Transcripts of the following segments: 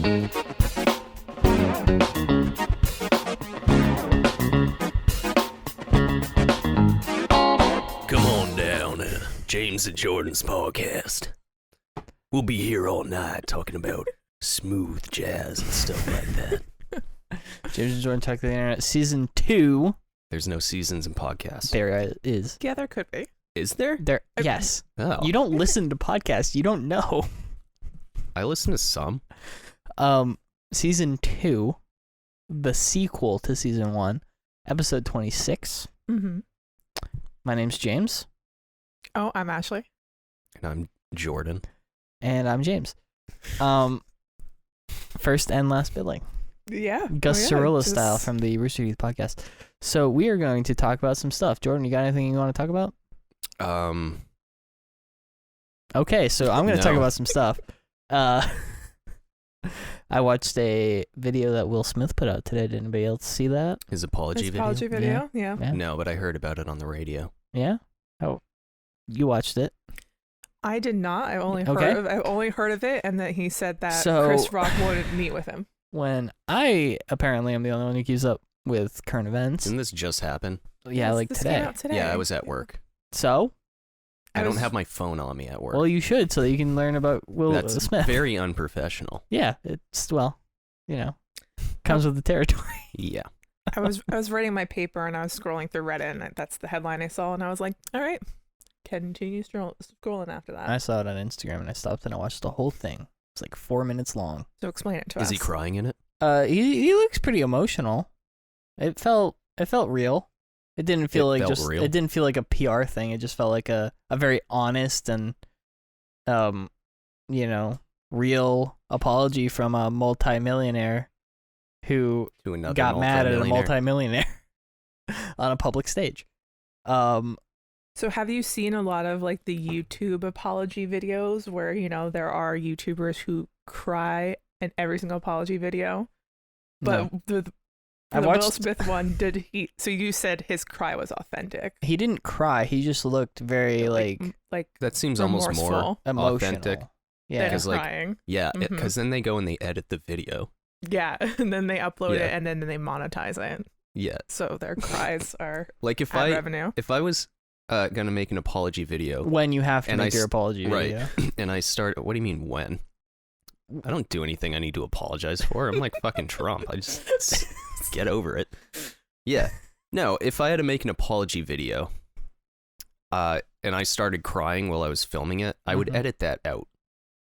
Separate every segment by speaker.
Speaker 1: Come on down, James and Jordan's podcast. We'll be here all night talking about smooth jazz and stuff like that.
Speaker 2: James and Jordan Talk to the Internet, Season 2.
Speaker 1: There's no seasons in podcasts.
Speaker 2: There is.
Speaker 3: Yeah, there could be.
Speaker 1: Is there?
Speaker 2: Yes.
Speaker 1: Oh.
Speaker 2: You don't listen to podcasts. You don't know.
Speaker 1: I listen to some.
Speaker 2: Season 2, the sequel to Season 1, Episode 26.
Speaker 3: Mm-hmm.
Speaker 2: My name's James.
Speaker 3: Oh, I'm Ashley.
Speaker 1: And I'm Jordan.
Speaker 2: And I'm James. First and last billing.
Speaker 3: Yeah.
Speaker 2: Gus Cirillo style from the Rooster Teeth podcast. So we are going to talk about some stuff. Jordan, you got anything you want to talk about? Okay, so I'm going to talk about some stuff. I watched a video that Will Smith put out today. Did anybody else see that?
Speaker 1: His apology video?
Speaker 3: Apology video, yeah.
Speaker 1: No, but I heard about it on the radio.
Speaker 2: Yeah? Oh, you watched it.
Speaker 3: I did not. I only heard of it, and that he said that Chris Rock wouldn't meet with him.
Speaker 2: When I apparently am the only one who keeps up with current events.
Speaker 1: Didn't this just happen?
Speaker 2: Yeah,
Speaker 3: Yes,
Speaker 2: like
Speaker 3: this
Speaker 2: today.
Speaker 3: came out today.
Speaker 1: Yeah, I was at work.
Speaker 2: So?
Speaker 1: I don't have my phone on me at work.
Speaker 2: Well, you should, so that you can learn about Will
Speaker 1: That's
Speaker 2: Smith.
Speaker 1: very unprofessional.
Speaker 2: Yeah, it's, comes with the territory.
Speaker 1: Yeah.
Speaker 3: I was writing my paper, and I was scrolling through Reddit, and that's the headline I saw, and I was like, all right, continue scrolling after that.
Speaker 2: I saw it on Instagram, and I stopped and I watched the whole thing. It's like 4 minutes long.
Speaker 3: So explain it to us.
Speaker 1: Is he crying in it?
Speaker 2: He looks pretty emotional. It felt real. It didn't feel real. It didn't feel like a PR thing. It just felt like a very honest and real apology from a multimillionaire who got mad at a multimillionaire on a public stage.
Speaker 3: So have you seen a lot of like the YouTube apology videos where, there are YouTubers who cry in every single apology video? But
Speaker 2: no.
Speaker 3: the Will Smith one, so you said his cry was authentic.
Speaker 2: He didn't cry. He just looked very like
Speaker 1: that seems almost more
Speaker 2: emotional.
Speaker 1: authentic.
Speaker 2: Yeah.
Speaker 3: Because crying.
Speaker 1: Yeah, because then they go and they edit the video.
Speaker 3: Yeah, and then they upload it and then they monetize it.
Speaker 1: Yeah.
Speaker 3: So their cries are
Speaker 1: like
Speaker 3: revenue.
Speaker 1: If I was gonna make an apology video,
Speaker 2: when you have to make your apology video,
Speaker 1: right? And I start. What do you mean when? I don't do anything I need to apologize for. I'm like fucking Trump. I just get over it. Yeah. No, if I had to make an apology video, and I started crying while I was filming it, I would edit that out.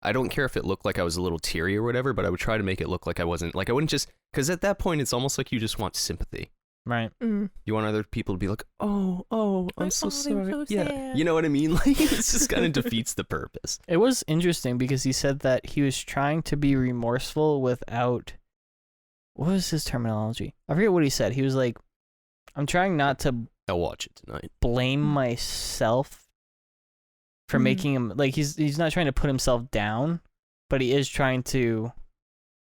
Speaker 1: I don't care if it looked like I was a little teary or whatever, but I would try to make it look like I wasn't. Like I wouldn't just, because at that point it's almost like you just want sympathy.
Speaker 2: Right.
Speaker 3: Mm.
Speaker 1: You want other people to be like, oh, I'm so sorry.
Speaker 3: So
Speaker 1: yeah.
Speaker 3: sad.
Speaker 1: You know what I mean? Like it just kind of defeats the purpose.
Speaker 2: It was interesting because he said that he was trying to be remorseful without, what was his terminology? I forget what he said. He was like, I'm trying not to
Speaker 1: I'll watch it tonight.
Speaker 2: Blame myself for making him, like he's not trying to put himself down, but he is trying to,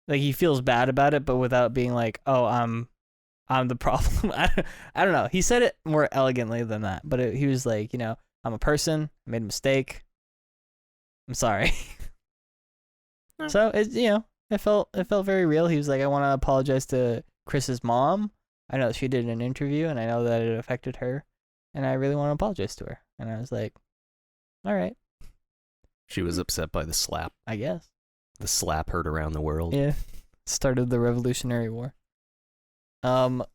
Speaker 2: like he feels bad about it, but without being like, oh, I'm the problem. I don't know. He said it more elegantly than that, but he was like, I'm a person. I made a mistake. I'm sorry. So it felt very real. He was like, I want to apologize to Chris's mom. I know she did an interview, and I know that it affected her, and I really want to apologize to her. And I was like, all right.
Speaker 1: She was upset by the slap.
Speaker 2: I guess.
Speaker 1: The slap heard around the world.
Speaker 2: Yeah. Started the Revolutionary War.
Speaker 3: All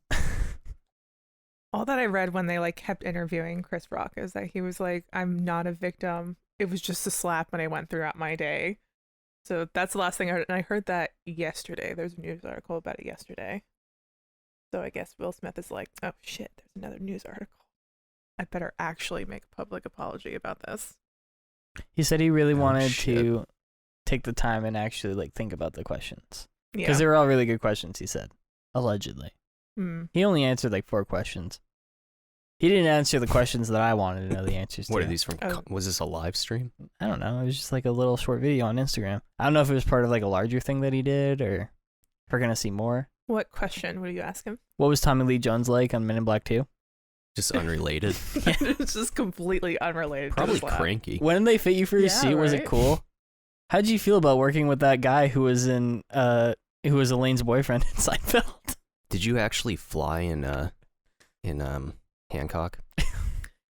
Speaker 3: that I read when they kept interviewing Chris Rock is that he was like, I'm not a victim. It was just a slap when I went throughout my day. So that's the last thing I heard. And I heard that yesterday. There's a news article about it yesterday. So I guess Will Smith is like, oh shit, there's another news article. I better actually make a public apology about this.
Speaker 2: He said he really wanted to take the time and actually think about the questions. Because they were all really good questions, he said. Allegedly. He only answered 4 questions. He didn't answer the questions that I wanted to know the answers to.
Speaker 1: What are these from? Was this a live stream?
Speaker 2: I don't know. It was just a little short video on Instagram. I don't know if it was part of a larger thing that he did, or if we're going to see more.
Speaker 3: What question would you ask him?
Speaker 2: What was Tommy Lee Jones like on Men in Black 2?
Speaker 1: Just unrelated.
Speaker 3: It's just completely unrelated.
Speaker 1: Probably cranky.
Speaker 2: When did they fit you for your suit? Was it cool? How'd you feel about working with that guy who was Elaine's boyfriend in Seinfeld?
Speaker 1: Did you actually fly in Hancock?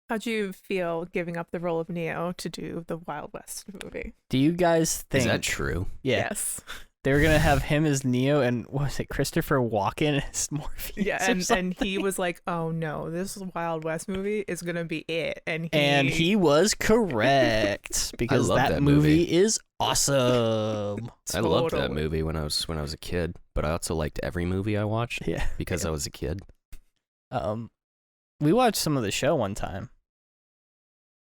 Speaker 3: How'd you feel giving up the role of Neo to do the Wild West movie?
Speaker 2: Do you guys think
Speaker 1: Is that true?
Speaker 2: Yeah.
Speaker 3: Yes.
Speaker 2: They were gonna have him as Neo and what was it, Christopher Walken as Morpheus?
Speaker 3: Yeah,
Speaker 2: or
Speaker 3: and
Speaker 2: something?
Speaker 3: he was like, "Oh no, this Wild West movie is gonna be it," and
Speaker 2: he was correct because
Speaker 1: love
Speaker 2: that
Speaker 1: that
Speaker 2: movie
Speaker 1: movie.
Speaker 2: is awesome.
Speaker 1: I loved that
Speaker 3: Totally.
Speaker 1: movie when I was a kid, but I also liked every movie I watched
Speaker 2: Yeah.
Speaker 1: because I was a kid.
Speaker 2: We watched some of the show one time,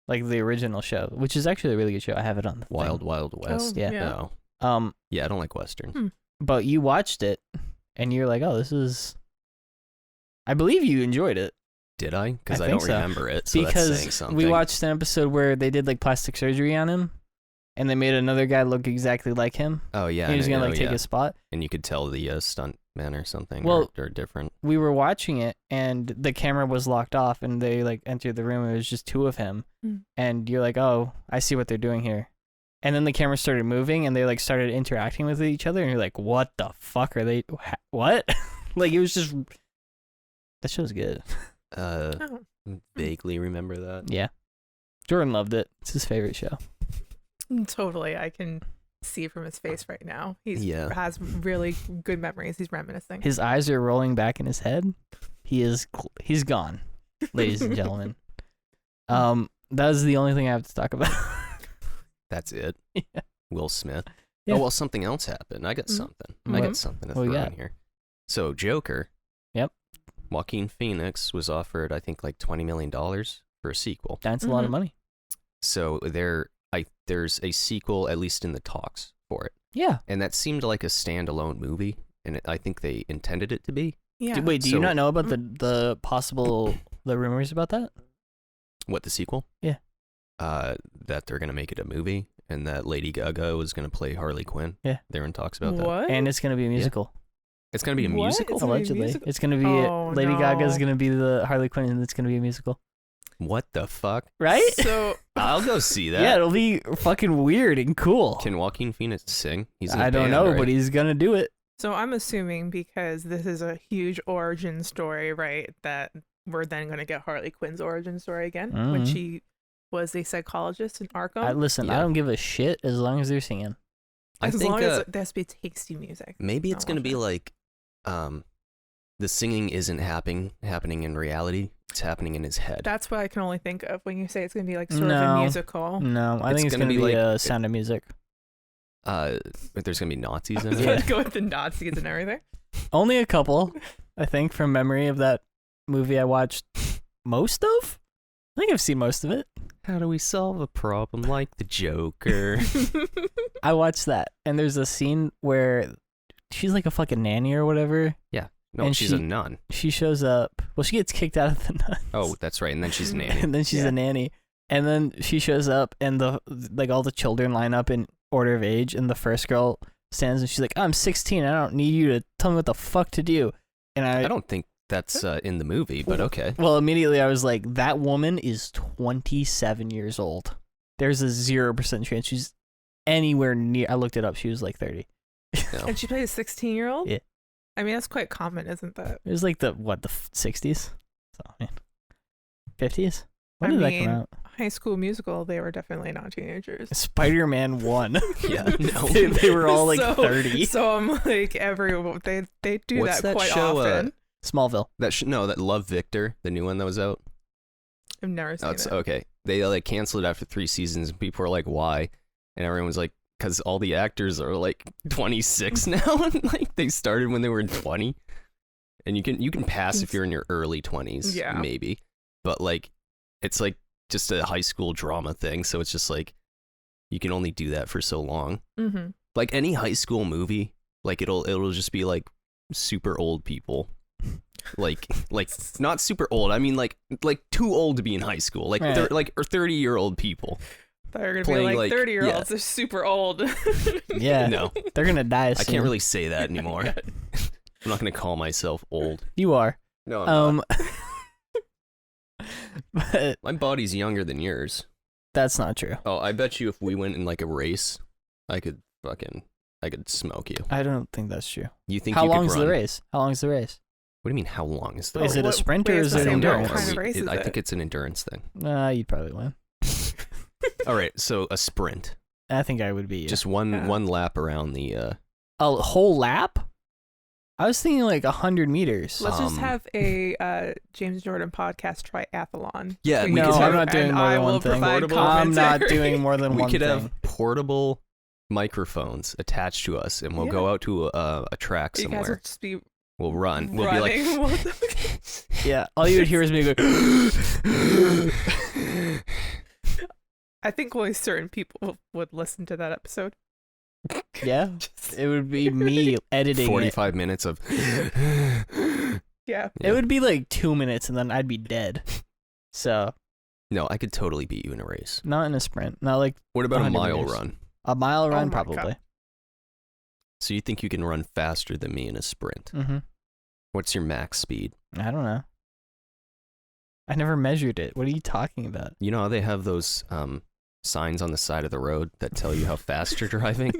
Speaker 2: like the original show, which is actually a really good show. I have it on the
Speaker 1: Wild
Speaker 2: thing.
Speaker 1: Wild West.
Speaker 2: yeah.
Speaker 1: No. Yeah, I don't like westerns.
Speaker 2: But you watched it, and you're like, "Oh, this is." I believe you enjoyed it
Speaker 1: Did I? Because I
Speaker 2: think
Speaker 1: don't
Speaker 2: so.
Speaker 1: remember it. So that's saying
Speaker 2: because
Speaker 1: something.
Speaker 2: we watched an episode where they did like plastic surgery on him, and they made another guy look exactly like him.
Speaker 1: Oh yeah,
Speaker 2: He was gonna like take
Speaker 1: yeah.
Speaker 2: his spot.
Speaker 1: And you could tell the stunt men or something.
Speaker 2: Well-
Speaker 1: or different.
Speaker 2: We were watching it, and the camera was locked off, and they like entered the room. And it was just two of him, and you're like, "Oh, I see what they're doing here." And then the camera started moving, and they like started interacting with each other, and you're like, "What the fuck are they? What?" Like it was just. That show's good.
Speaker 3: Oh.
Speaker 1: Vaguely remember that.
Speaker 2: Yeah, Jordan loved it. It's his favorite show.
Speaker 3: Totally, I can see from his face right now. He
Speaker 1: Yeah.
Speaker 3: has really good memories. He's reminiscing.
Speaker 2: His eyes are rolling back in his head. He's gone, ladies and gentlemen. That is the only thing I have to talk about.
Speaker 1: That's it.
Speaker 2: Yeah.
Speaker 1: Will Smith.
Speaker 2: Yeah.
Speaker 1: Oh well, something else happened. I got
Speaker 3: Mhm.
Speaker 1: something. I
Speaker 2: What?
Speaker 1: got something to
Speaker 2: What we
Speaker 1: throw
Speaker 2: got?
Speaker 1: in here. So Joker.
Speaker 2: Yep.
Speaker 1: Joaquin Phoenix was offered, I think, like $20 million for a sequel.
Speaker 2: That's a lot of
Speaker 3: Mhm.
Speaker 2: money.
Speaker 1: So there's a sequel, at least in the talks for it,
Speaker 2: Yeah.
Speaker 1: and that seemed like a standalone movie, and I think they intended it to be.
Speaker 3: Yeah.
Speaker 2: Wait, do you
Speaker 1: So-
Speaker 2: not know about the possible the rumors about that?
Speaker 1: What, the sequel?
Speaker 2: Yeah.
Speaker 1: That they're gonna make it a movie, and that Lady Gaga was gonna play Harley Quinn.
Speaker 2: Yeah.
Speaker 1: They're in talks about that.
Speaker 3: What?
Speaker 2: And it's gonna be a musical.
Speaker 1: It's gonna be a
Speaker 3: What?
Speaker 1: musical.
Speaker 3: It's gonna be a
Speaker 2: Allegedly,
Speaker 3: musical?
Speaker 2: it's gonna be
Speaker 3: Oh,
Speaker 2: Lady Gaga's
Speaker 3: no.
Speaker 2: gonna be the Harley Quinn, and it's gonna be a musical,
Speaker 1: What the fuck?
Speaker 2: right?
Speaker 3: So
Speaker 1: I'll go see that.
Speaker 2: Yeah, it'll be fucking weird and cool.
Speaker 1: Can Joaquin Phoenix sing? He's in a
Speaker 2: I don't
Speaker 1: band,
Speaker 2: know,
Speaker 1: right?
Speaker 2: but he's gonna do it.
Speaker 3: So I'm assuming because this is a huge origin story, right? That we're then going to get Harley Quinn's origin story again when
Speaker 2: Mhm.
Speaker 3: she was a psychologist in Arkham.
Speaker 2: I
Speaker 1: Yeah.
Speaker 2: don't give a shit as long as they're singing.
Speaker 1: I
Speaker 3: as
Speaker 1: think
Speaker 3: long as there has to be tasty music.
Speaker 1: maybe it's
Speaker 3: I'll
Speaker 1: gonna
Speaker 3: watch
Speaker 1: be
Speaker 3: it.
Speaker 1: like, the singing isn't happening in reality. It's happening in his head.
Speaker 3: That's what I can only think of when you say it's going to be like sort of
Speaker 2: No.
Speaker 3: a musical.
Speaker 2: No, I
Speaker 1: It's
Speaker 2: think it's
Speaker 1: gonna
Speaker 2: gonna
Speaker 1: be
Speaker 2: be
Speaker 1: like-
Speaker 2: a Sound of Music.
Speaker 1: But there's gonna be Nazis
Speaker 3: I
Speaker 1: in
Speaker 3: was
Speaker 1: it.
Speaker 3: about to go with the Nazis and everything.
Speaker 2: Only a couple, I think, from memory of that movie I watched most of. I think I've seen most of it.
Speaker 1: How do we solve a problem like the Joker?
Speaker 2: I watched that, and there's a scene where she's like a fucking nanny or whatever.
Speaker 1: No,
Speaker 2: And
Speaker 1: she's a
Speaker 2: she-
Speaker 1: nun.
Speaker 2: She shows up. Well, she gets kicked out of the nuns.
Speaker 1: Oh, that's right. And then she's a nanny.
Speaker 2: And then she's
Speaker 3: Yeah.
Speaker 2: a nanny. And then she shows up, and all the children line up in order of age, and the first girl stands, and she's like, "I'm 16. I don't need you to tell me what the fuck to do." And
Speaker 1: I don't think that's in the movie, but okay.
Speaker 2: Well, immediately I was like, that woman is 27 years old. There's a 0% chance she's anywhere near. I looked it up. She was like 30.
Speaker 1: No.
Speaker 3: And she plays a 16-year-old?
Speaker 2: Yeah.
Speaker 3: I mean, that's quite common, isn't that?
Speaker 2: It was like the 60s? So, I mean, 50s? When
Speaker 3: I
Speaker 2: did that
Speaker 3: mean,
Speaker 2: come out?
Speaker 3: High School Musical, they were definitely not teenagers.
Speaker 2: Spider-Man 1.
Speaker 1: Yeah, no.
Speaker 2: they were all like
Speaker 3: So-
Speaker 2: 30.
Speaker 3: So I'm like, they do
Speaker 1: What's
Speaker 3: that
Speaker 1: that
Speaker 3: quite
Speaker 1: show,
Speaker 3: often.
Speaker 2: Smallville.
Speaker 1: That Love Victor, the new one that was out.
Speaker 3: I've never seen
Speaker 1: Oh, it's
Speaker 3: it.
Speaker 1: okay. They like canceled it after 3 seasons, and people were like, "Why?" And everyone was like, "Because all the actors are like 26 now, and like they started when they were 20." And you can pass if you're in your early 20s,
Speaker 3: Yeah.
Speaker 1: maybe. But like, it's like just a high school drama thing, so it's just like you can only do that for so long.
Speaker 3: Mm-hmm.
Speaker 1: Like any high school movie, like it'll just be like super old people. like not super old. I mean like too old to be in high school. Like
Speaker 2: Right.
Speaker 1: or 30-year-old people.
Speaker 3: They're gonna
Speaker 1: Playing,
Speaker 3: be
Speaker 1: like,
Speaker 3: like 30-year-olds. They're super old.
Speaker 2: Yeah.
Speaker 1: No,
Speaker 2: They're going to die
Speaker 1: I
Speaker 2: soon.
Speaker 1: can't really say that anymore. I'm not gonna call myself old.
Speaker 2: You are.
Speaker 1: No, I'm not.
Speaker 2: But
Speaker 1: My body's younger than yours.
Speaker 2: that's not true.
Speaker 1: Oh, I bet you if we went in like a race, I could smoke you.
Speaker 2: I don't think that's true.
Speaker 1: You think
Speaker 2: How
Speaker 1: you
Speaker 2: long
Speaker 1: could
Speaker 2: is
Speaker 1: run?
Speaker 2: the race? How long is the race?
Speaker 1: What do you mean, how long is the
Speaker 2: Is
Speaker 1: race?
Speaker 2: it a sprint or is it
Speaker 3: I don't know. What
Speaker 2: endurance?
Speaker 3: kind of race is
Speaker 1: I
Speaker 3: it?
Speaker 1: think it's an endurance thing.
Speaker 2: You'd probably win.
Speaker 1: All right, so a sprint.
Speaker 2: I think I would beat you.
Speaker 1: Just one lap around the...
Speaker 2: a whole lap? I was thinking like 100 meters.
Speaker 3: Let's just have a James Jordan podcast triathlon.
Speaker 1: Yeah,
Speaker 3: between
Speaker 1: we
Speaker 2: no,
Speaker 1: could
Speaker 3: you
Speaker 1: have-
Speaker 2: I'm not doing
Speaker 3: and
Speaker 2: more
Speaker 3: I
Speaker 2: than
Speaker 3: will
Speaker 2: one thing.
Speaker 3: provide
Speaker 1: Portable-
Speaker 2: I'm not
Speaker 3: commentary.
Speaker 2: doing more than
Speaker 1: we
Speaker 2: one
Speaker 1: could
Speaker 2: thing.
Speaker 1: have portable microphones attached to us, and we'll go out to a track
Speaker 3: You guys will
Speaker 1: somewhere.
Speaker 3: just be
Speaker 1: We'll run. We'll be like...
Speaker 3: running.
Speaker 2: Yeah, all you would hear is me go.
Speaker 3: I think only certain people would listen to that episode.
Speaker 2: Yeah, it would be me editing
Speaker 1: 45 minutes of...
Speaker 3: Yeah.
Speaker 2: It would be like 2 minutes and then I'd be dead. So,
Speaker 1: No, I could totally beat you in a race.
Speaker 2: not in a sprint. Not like
Speaker 1: What about a
Speaker 2: 100
Speaker 1: mile
Speaker 2: meters.
Speaker 1: run?
Speaker 2: a mile run,
Speaker 3: my
Speaker 2: probably.
Speaker 3: God.
Speaker 1: So you think you can run faster than me in a sprint?
Speaker 2: Mm-hmm.
Speaker 1: What's your max speed?
Speaker 2: I don't know. I never measured it. What are you talking about?
Speaker 1: You know how they have those signs on the side of the road that tell you how fast you're driving?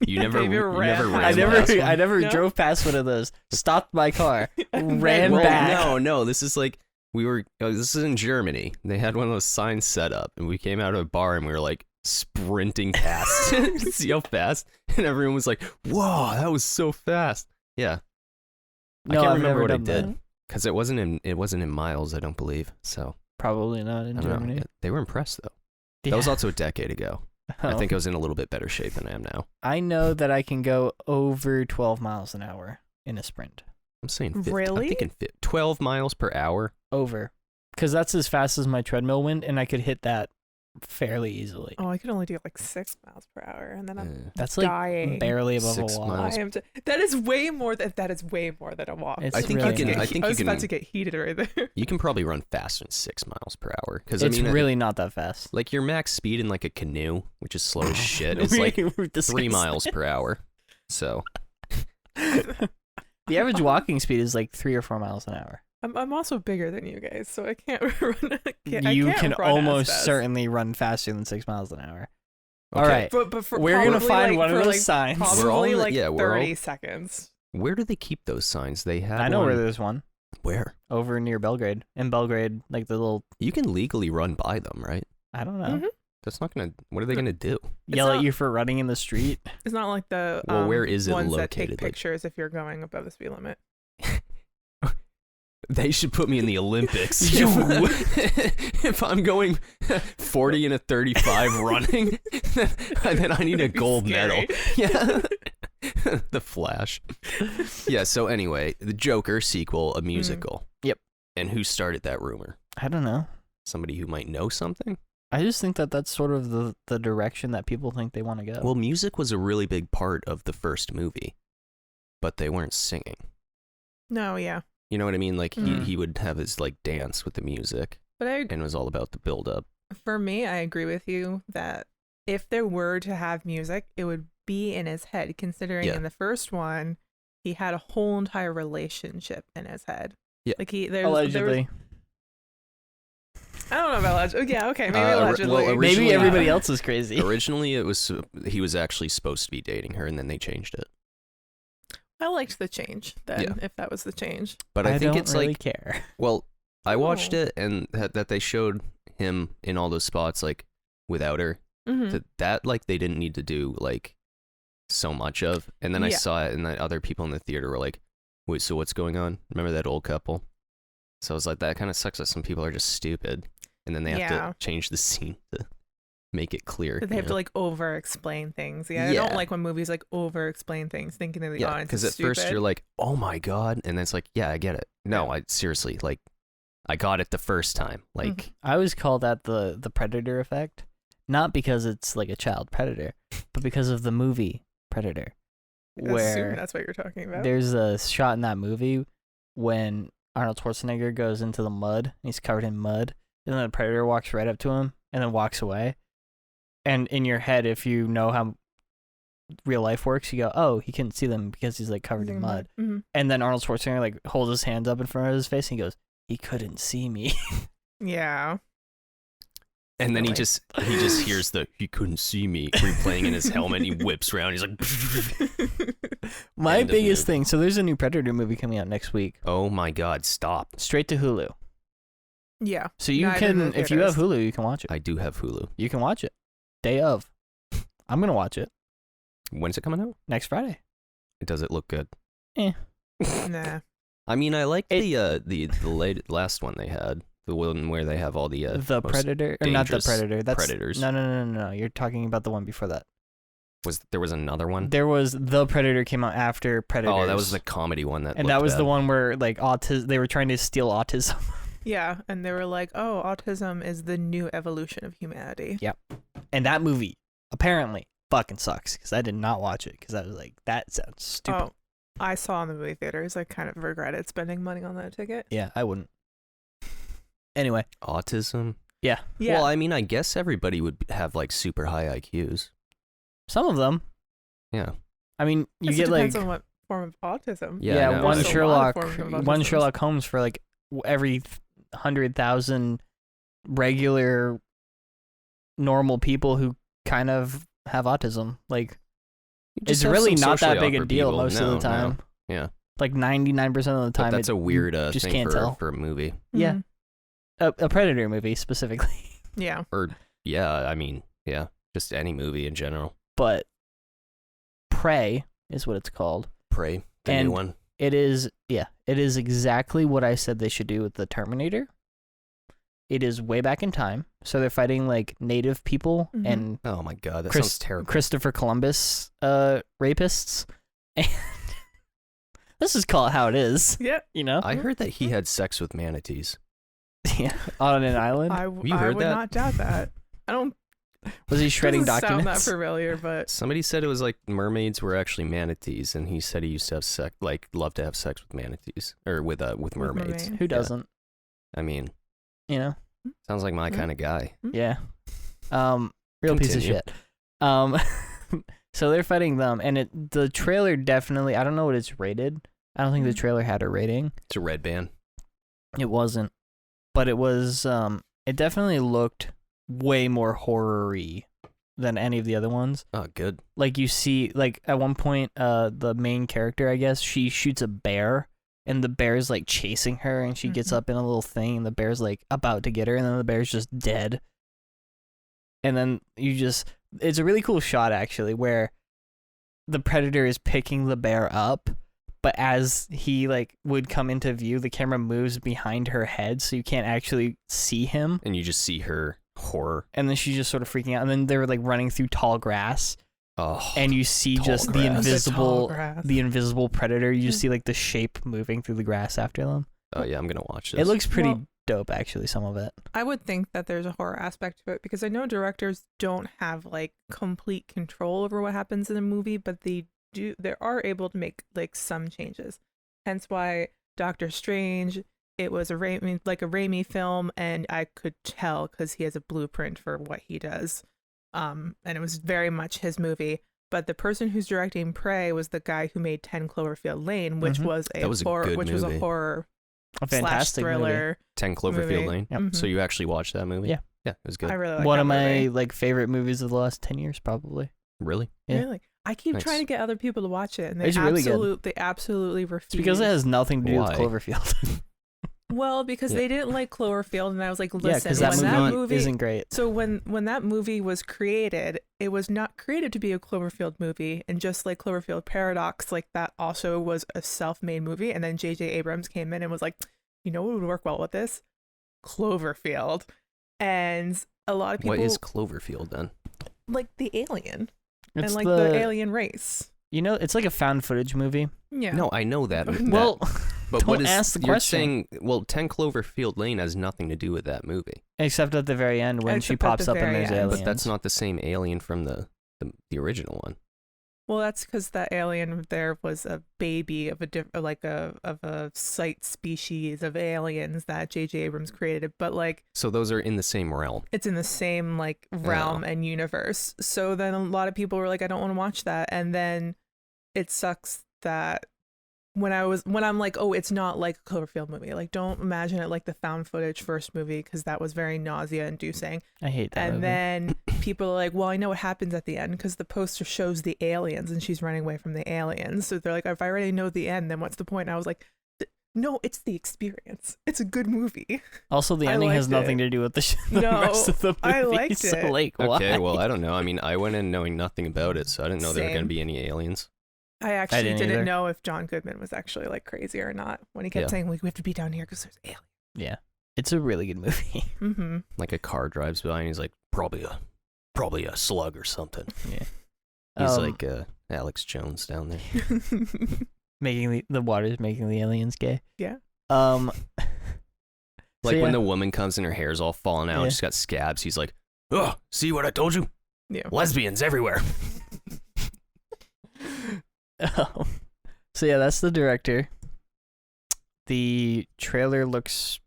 Speaker 1: You never,
Speaker 3: Maybe
Speaker 1: you
Speaker 3: a rat
Speaker 1: never
Speaker 3: has
Speaker 1: ran
Speaker 3: one.
Speaker 1: past one?
Speaker 2: I never
Speaker 3: No?
Speaker 2: drove past one of those. Stopped my car.
Speaker 3: And
Speaker 2: Ran
Speaker 1: Well,
Speaker 2: back.
Speaker 1: no, this is like this is in Germany. They had one of those signs set up, and we came out of a bar and we were like sprinting past to see how fast, and everyone was like, "Whoa, that was so fast!" Yeah,
Speaker 2: No,
Speaker 1: I can't
Speaker 2: I've
Speaker 1: remember
Speaker 2: never
Speaker 1: what I
Speaker 2: done
Speaker 1: did
Speaker 2: that.
Speaker 1: because it wasn't in miles, I don't believe. So
Speaker 2: Probably not in
Speaker 1: I don't know.
Speaker 2: Germany.
Speaker 1: Yeah, they were impressed though.
Speaker 2: Yeah.
Speaker 1: That was also a decade ago. I
Speaker 2: Oh.
Speaker 1: think I was in a little bit better shape than I am now.
Speaker 2: I know that I can go over 12 miles an hour in a sprint.
Speaker 1: I'm saying 50,
Speaker 3: Really?
Speaker 1: I'm thinking 12 miles per hour.
Speaker 2: Over. Because that's as fast as my treadmill went, and I could hit that fairly easily.
Speaker 3: Oh, I could only do like 6 miles per hour, and then I'm
Speaker 1: Uh,
Speaker 2: That's like
Speaker 3: dying.
Speaker 2: barely above
Speaker 1: 6
Speaker 2: a walk.
Speaker 1: miles.
Speaker 3: I am. That is way more than a walk.
Speaker 2: It's
Speaker 1: I think
Speaker 2: really
Speaker 1: you can.
Speaker 2: nice.
Speaker 1: I think
Speaker 3: I
Speaker 1: you
Speaker 3: was about
Speaker 1: can.
Speaker 3: to get heated right there.
Speaker 1: You can probably run faster than 6 miles per hour. Because
Speaker 2: It's
Speaker 1: I mean,
Speaker 2: really not that fast.
Speaker 1: like your max speed in like a canoe, which is slow as shit, is like 3 miles per hour. So
Speaker 2: The average walking speed is like 3 or 4 miles an hour.
Speaker 3: I'm also bigger than you guys, so I can't run. I
Speaker 2: You
Speaker 3: can't
Speaker 2: can
Speaker 3: run as
Speaker 2: almost
Speaker 3: fast.
Speaker 2: certainly run faster than 6 miles an hour.
Speaker 1: okay.
Speaker 2: All right.
Speaker 3: But for
Speaker 2: We're going to
Speaker 3: probably,
Speaker 2: find
Speaker 3: like,
Speaker 2: one of
Speaker 3: for,
Speaker 2: those
Speaker 3: like,
Speaker 2: signs.
Speaker 1: We're all
Speaker 3: Probably
Speaker 1: in the-
Speaker 3: like
Speaker 1: yeah, we're all-
Speaker 3: 30 seconds.
Speaker 1: Where do they keep those signs? They have.
Speaker 2: I know
Speaker 1: one,
Speaker 2: where there's one.
Speaker 1: Where
Speaker 2: Over near Belgrade. In Belgrade, like the little,
Speaker 1: you can legally run by them, right?
Speaker 2: I don't know,
Speaker 3: Mhm.
Speaker 1: That's not gonna. What are they gonna do?
Speaker 2: yell
Speaker 3: not-
Speaker 2: at you for running in the street.
Speaker 3: It's not like the
Speaker 1: Well, where is it
Speaker 3: ones that
Speaker 1: located,
Speaker 3: take
Speaker 1: like-
Speaker 3: pictures if you're going above the speed limit.
Speaker 1: They should put me in the Olympics.
Speaker 2: You
Speaker 1: If I'm going 40 and a 35 running, then I need a
Speaker 3: That'd be
Speaker 1: gold medal.
Speaker 3: scary.
Speaker 1: Yeah. The Flash. Yeah, so anyway, the Joker sequel, a musical.
Speaker 2: Yep.
Speaker 1: And who started that rumor?
Speaker 2: I don't know.
Speaker 1: Somebody who might know something?
Speaker 2: I just think that that's sort of the direction that people think they want to go.
Speaker 1: Well, music was a really big part of the first movie, but they weren't singing.
Speaker 3: No, yeah.
Speaker 1: You know what I mean? Like,
Speaker 2: Mm.
Speaker 1: he would have his, like, dance with the music,
Speaker 3: But
Speaker 1: and it was all about the build-up.
Speaker 3: for me, I agree with you that if there were to have music, it would be in his head, considering
Speaker 1: Yeah.
Speaker 3: in the first one, he had a whole entire relationship in his head.
Speaker 1: Yeah.
Speaker 3: Like there
Speaker 2: Allegedly.
Speaker 3: I don't know about allegedly. Yeah, okay, maybe
Speaker 1: Well,
Speaker 3: allegedly.
Speaker 1: originally-
Speaker 2: Maybe everybody else is crazy.
Speaker 1: Originally, it was he was actually supposed to be dating her, and then they changed it.
Speaker 3: I liked the change then,
Speaker 1: Yeah.
Speaker 3: if that was the change.
Speaker 1: But I think
Speaker 2: don't
Speaker 1: it's
Speaker 2: really
Speaker 1: like,
Speaker 2: care.
Speaker 1: well, I watched
Speaker 3: Oh.
Speaker 1: it, and that they showed him in all those spots, like, without her.
Speaker 3: Mm-hmm.
Speaker 1: That like, they didn't need to do, like, so much of. And then I
Speaker 3: Yeah.
Speaker 1: saw it, and the other people in the theater were like, wait, so what's going on? Remember that old couple? So I was like, that kind of sucks that some people are just stupid. And then they have
Speaker 3: Yeah.
Speaker 1: to change the scene to make it clear.
Speaker 3: They
Speaker 1: you
Speaker 3: have to
Speaker 1: know?
Speaker 3: like over explain things. Yeah, I
Speaker 1: Yeah.
Speaker 3: don't like when movies like over explain things, thinking that the
Speaker 1: Yeah,
Speaker 3: audience
Speaker 1: because
Speaker 3: is
Speaker 1: at
Speaker 3: stupid.
Speaker 1: first you're like, oh my God. And then it's like, yeah, I get it. No, I seriously, like, I got it the first time. Like,
Speaker 2: I always call that the predator effect, not because it's like a child predator, but because of the movie Predator,
Speaker 3: I assume
Speaker 2: where
Speaker 3: that's what you're talking about.
Speaker 2: there's a shot in that movie when Arnold Schwarzenegger goes into the mud, and he's covered in mud, and then the predator walks right up to him and then walks away. And in your head, if you know how real life works, you go, oh, he couldn't see them because he's like covered in mud.
Speaker 3: Mm-hmm.
Speaker 2: And then Arnold Schwarzenegger like holds his hands up in front of his face and he goes, he couldn't see me.
Speaker 3: Yeah.
Speaker 1: And then he
Speaker 3: Really.
Speaker 1: just hears the "he couldn't see me" replaying in his helmet. He whips around. He's like,
Speaker 2: My
Speaker 1: End of
Speaker 2: biggest
Speaker 1: movie.
Speaker 2: thing. So there's a new Predator movie coming out next week,
Speaker 1: "Oh my God, stop!"
Speaker 2: straight to Hulu.
Speaker 3: Yeah.
Speaker 2: So you
Speaker 3: Not in
Speaker 2: can,
Speaker 3: the
Speaker 2: if you have
Speaker 3: theaters.
Speaker 2: Hulu, you can watch it.
Speaker 1: I do have Hulu.
Speaker 2: You can watch it. Day of. I'm gonna watch it
Speaker 1: When's it coming out?
Speaker 2: next Friday.
Speaker 1: Does it look good?
Speaker 3: Nah.
Speaker 1: I mean, I like the last one they had, the one where they have all the
Speaker 2: The
Speaker 1: most
Speaker 2: Predator, or not the
Speaker 1: dangerous
Speaker 2: Predator. That's
Speaker 1: predators.
Speaker 2: No. You're talking about the one before that.
Speaker 1: There was another one?
Speaker 2: There was the Predator came out after Predators.
Speaker 1: Oh, that was the comedy one that.
Speaker 2: and
Speaker 1: looked
Speaker 2: that was
Speaker 1: bad.
Speaker 2: the one where like they were trying to steal autism.
Speaker 3: Yeah, and they were like, "Oh, autism is the new evolution of humanity."
Speaker 2: And that movie apparently fucking sucks because I did not watch it because I was like, that sounds stupid.
Speaker 3: Oh, I saw in the movie theaters. I kind of regretted spending money on that ticket.
Speaker 2: Yeah, I wouldn't. Anyway,
Speaker 1: Autism.
Speaker 3: Yeah.
Speaker 1: Well, I mean, I guess everybody would have like super high IQs.
Speaker 2: some of them.
Speaker 1: Yeah.
Speaker 2: I mean, you
Speaker 3: Guess
Speaker 2: get
Speaker 3: it
Speaker 2: like
Speaker 3: depends on what form of autism.
Speaker 1: Yeah, I know.
Speaker 2: one
Speaker 1: There's a
Speaker 2: Sherlock,
Speaker 3: lot of forms of
Speaker 2: one
Speaker 3: autism.
Speaker 2: Sherlock Holmes for like every 100,000 regular normal people who kind of have autism. Like
Speaker 1: You
Speaker 2: it's
Speaker 1: just have
Speaker 2: really
Speaker 1: some
Speaker 2: not that
Speaker 1: socially
Speaker 2: big a
Speaker 1: awkward
Speaker 2: deal
Speaker 1: people.
Speaker 2: most of
Speaker 1: No,
Speaker 2: the time.
Speaker 1: no. Yeah.
Speaker 2: Like 99% of the
Speaker 1: But
Speaker 2: time.
Speaker 1: that's a
Speaker 2: you
Speaker 1: weird
Speaker 2: just
Speaker 1: thing
Speaker 2: can't tell.
Speaker 1: for a movie.
Speaker 2: Yeah.
Speaker 3: Mhm.
Speaker 2: A Predator movie specifically.
Speaker 3: Yeah.
Speaker 1: Or yeah, I mean, yeah, just any movie in general.
Speaker 2: But Prey is what it's called.
Speaker 1: Prey, the
Speaker 2: And
Speaker 1: new one.
Speaker 2: It is exactly what I said they should do with the Terminator. It is way back in time. So they're fighting like native people
Speaker 3: Mhm.
Speaker 2: and
Speaker 1: Oh my God, that
Speaker 2: Chris-
Speaker 1: sounds terrible.
Speaker 2: Christopher Columbus rapists. And let's just call it how it is,
Speaker 3: Yeah.
Speaker 2: you know?
Speaker 1: I heard that he had sex with manatees.
Speaker 2: Yeah, on an island.
Speaker 1: You
Speaker 3: I
Speaker 1: heard
Speaker 3: would
Speaker 1: that?
Speaker 3: not doubt that. I don't.
Speaker 2: Was he shredding
Speaker 3: doesn't sound that
Speaker 2: documents?
Speaker 3: familiar, but
Speaker 1: Somebody said it was like mermaids were actually manatees, and he said he used to have sex, like love to have sex with manatees or with mermaids.
Speaker 3: mermaids.
Speaker 2: Who doesn't?
Speaker 1: I mean,
Speaker 2: You know?
Speaker 1: sounds like my
Speaker 3: Mm.
Speaker 1: kind of guy.
Speaker 2: Yeah. Real piece of
Speaker 1: Continue.
Speaker 2: shit. So they're fighting them, and the trailer definitely. I don't know what it's rated. I don't think the
Speaker 3: Mhm.
Speaker 2: trailer had a rating.
Speaker 1: It's a red band.
Speaker 2: It wasn't, but it was. It definitely looked way more horror-y than any of the other ones.
Speaker 1: Oh, good.
Speaker 2: Like you see, like at one point, the main character, I guess, she shoots a bear, and the bear's like chasing her, and she gets
Speaker 3: Mhm.
Speaker 2: up in a little thing, and the bear's like about to get her, and then the bear's just dead. And then it's a really cool shot actually, where the predator is picking the bear up, but as he like would come into view, the camera moves behind her head, so you can't actually see him.
Speaker 1: And you just see her horror.
Speaker 2: And then she's just sort of freaking out, and then they're like running through tall grass,
Speaker 1: Oh,
Speaker 2: and you see
Speaker 1: tall
Speaker 2: just
Speaker 1: grass.
Speaker 2: the
Speaker 3: The tall
Speaker 2: invisible
Speaker 3: grass.
Speaker 2: the invisible predator. You just
Speaker 3: Mm.
Speaker 2: see like the shape moving through the grass after them.
Speaker 1: oh yeah, I'm gonna watch this.
Speaker 2: It looks pretty
Speaker 3: Well-
Speaker 2: dope actually, some of it.
Speaker 3: I would think that there's a horror aspect to it because I know directors don't have like complete control over what happens in a movie, but they are able to make like some changes. Hence why Doctor Strange, it was a Raimi film, and I could tell because he has a blueprint for what he does, and it was very much his movie. But the person who's directing Prey was the guy who made 10 Cloverfield Lane, which
Speaker 2: Mhm.
Speaker 3: was
Speaker 1: That was a
Speaker 3: horror,
Speaker 1: good
Speaker 3: which was a
Speaker 1: movie.
Speaker 3: horror
Speaker 2: A
Speaker 3: slash
Speaker 2: fantastic movie.
Speaker 3: thriller.
Speaker 1: 10 Cloverfield
Speaker 3: movie.
Speaker 1: Lane.
Speaker 2: Yep.
Speaker 3: Mhm.
Speaker 1: So you actually watched that movie?
Speaker 2: Yeah.
Speaker 1: Yeah, it was good.
Speaker 3: I really like
Speaker 2: One
Speaker 3: that
Speaker 2: of my
Speaker 3: movie.
Speaker 2: like favorite movies of the last 10 years probably.
Speaker 1: Really?
Speaker 2: Yeah.
Speaker 3: Really? I keep
Speaker 1: Nice.
Speaker 3: trying to get other people to watch it, and they
Speaker 2: It's really good.
Speaker 3: they absolutely refuse.
Speaker 2: It's because it has nothing to do
Speaker 1: Why?
Speaker 2: with Cloverfield.
Speaker 3: Well, because
Speaker 1: Yeah.
Speaker 3: they didn't like Cloverfield, and I was like,
Speaker 2: Yeah,
Speaker 3: listen,
Speaker 2: because that
Speaker 3: when
Speaker 2: movie,
Speaker 3: that movie
Speaker 2: isn't great.
Speaker 3: So when that movie was created, it was not created to be a Cloverfield movie, and just like Cloverfield Paradox, like that also was a self-made movie, and then J.J. Abrams came in and was like, you know what would work well with this? Cloverfield. And a lot of people
Speaker 1: What is Cloverfield then?
Speaker 3: like the alien
Speaker 2: It's
Speaker 3: and like the alien race.
Speaker 2: You know, it's like a found footage movie.
Speaker 3: Yeah.
Speaker 1: No, I know that.
Speaker 2: Well,
Speaker 1: but
Speaker 2: don't
Speaker 1: what is
Speaker 2: ask the
Speaker 1: you're
Speaker 2: question.
Speaker 1: saying? Well, 10 Cloverfield Lane has nothing to do with that movie.
Speaker 2: except at the very end when she
Speaker 3: Except at
Speaker 2: pops
Speaker 3: the
Speaker 2: up and
Speaker 3: very
Speaker 2: there's
Speaker 3: end.
Speaker 2: aliens.
Speaker 1: But that's not the same alien from the original one.
Speaker 3: Well, that's because that alien there was a baby of a site species of aliens that J.J. Abrams created, but like
Speaker 1: So those are in the same realm.
Speaker 3: it's in the same like realm and universe. So then a lot of people were like, I don't want to watch that, and then it sucks that when I'm like, oh, it's not like a Cloverfield movie. Like, don't imagine it like the found footage first movie, because that was very nausea inducing.
Speaker 2: I hate that
Speaker 3: And
Speaker 2: movie.
Speaker 3: then people are like, well, I know what happens at the end because the poster shows the aliens and she's running away from the aliens. So they're like, if I already know the end, then what's the point? And I was like, no, it's the experience. It's a good movie.
Speaker 2: Also, the
Speaker 3: I
Speaker 2: ending has
Speaker 3: liked
Speaker 2: nothing
Speaker 3: it.
Speaker 2: to do with the
Speaker 3: No,
Speaker 2: rest of the movie.
Speaker 3: I liked
Speaker 2: So,
Speaker 3: it.
Speaker 2: like, why?
Speaker 1: Okay, well, I don't know. I mean, I went in knowing nothing about it, so I didn't know there were going to
Speaker 3: Same.
Speaker 1: be any aliens.
Speaker 3: I actually
Speaker 2: didn't
Speaker 3: didn't
Speaker 2: either.
Speaker 3: know if John Goodman was actually like crazy or not when he kept
Speaker 1: Yeah.
Speaker 3: saying, like, we have to be down here because there's aliens.
Speaker 2: Yeah, it's a really good movie.
Speaker 3: Mm-hmm.
Speaker 1: Like a car drives by and he's like, probably a slug or something.
Speaker 2: Yeah.
Speaker 1: He's like Alex Jones down there.
Speaker 2: Making the water's making the aliens gay.
Speaker 3: Yeah.
Speaker 1: Like
Speaker 2: So,
Speaker 1: when
Speaker 2: yeah.
Speaker 1: the woman comes and her hair's all falling out,
Speaker 2: Yeah.
Speaker 1: she's got scabs. He's like, oh, see what I told you?
Speaker 3: Yeah.
Speaker 1: Lesbians everywhere.
Speaker 2: So yeah, that's the director. The trailer looks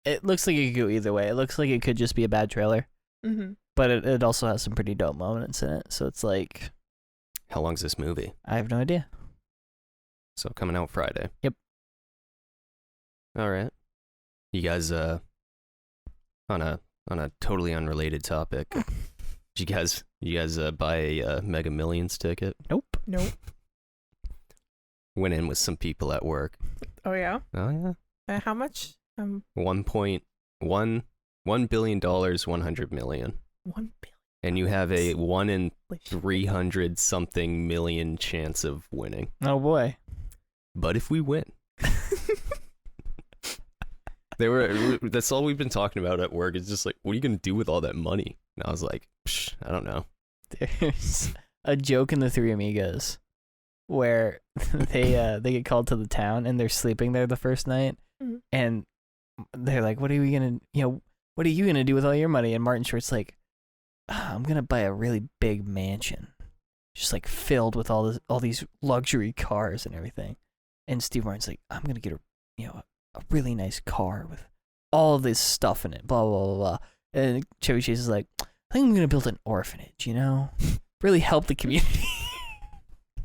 Speaker 2: like it could go either way. It looks like it could just be a bad trailer,
Speaker 3: Mm-hmm.
Speaker 2: but it also has some pretty dope moments in it. So it's like,
Speaker 1: How long's this movie?
Speaker 2: I have no idea.
Speaker 1: So coming out Friday.
Speaker 2: Yep.
Speaker 1: All right. You guys, on a totally unrelated topic, did you guys buy a Mega Millions ticket?
Speaker 2: Nope.
Speaker 3: Nope.
Speaker 1: Went in with some people at work.
Speaker 3: Oh, yeah?
Speaker 1: Oh yeah.
Speaker 3: How much?
Speaker 1: $1.1 billion, 100 million.
Speaker 3: 1 billion.
Speaker 1: And you have a 1 in
Speaker 3: Holy shit.
Speaker 1: 300 something million chance of winning.
Speaker 2: Oh boy.
Speaker 1: But if we win, that's all we've been talking about at work. It's just like, what are you going to do with all that money? And I was like, I don't know.
Speaker 2: There's a joke in the Three Amigos where they get called to the town and they're sleeping there the first night,
Speaker 3: Mhm.
Speaker 2: and they're like, what are you gonna do with all your money? And Martin Short's like, I'm gonna buy a really big mansion, just like filled with all these luxury cars and everything. And Steve Martin's like, I'm gonna get a really nice car with all this stuff in it, blah blah blah blah. And Chevy Chase is like, I think I'm gonna build an orphanage, really help the community.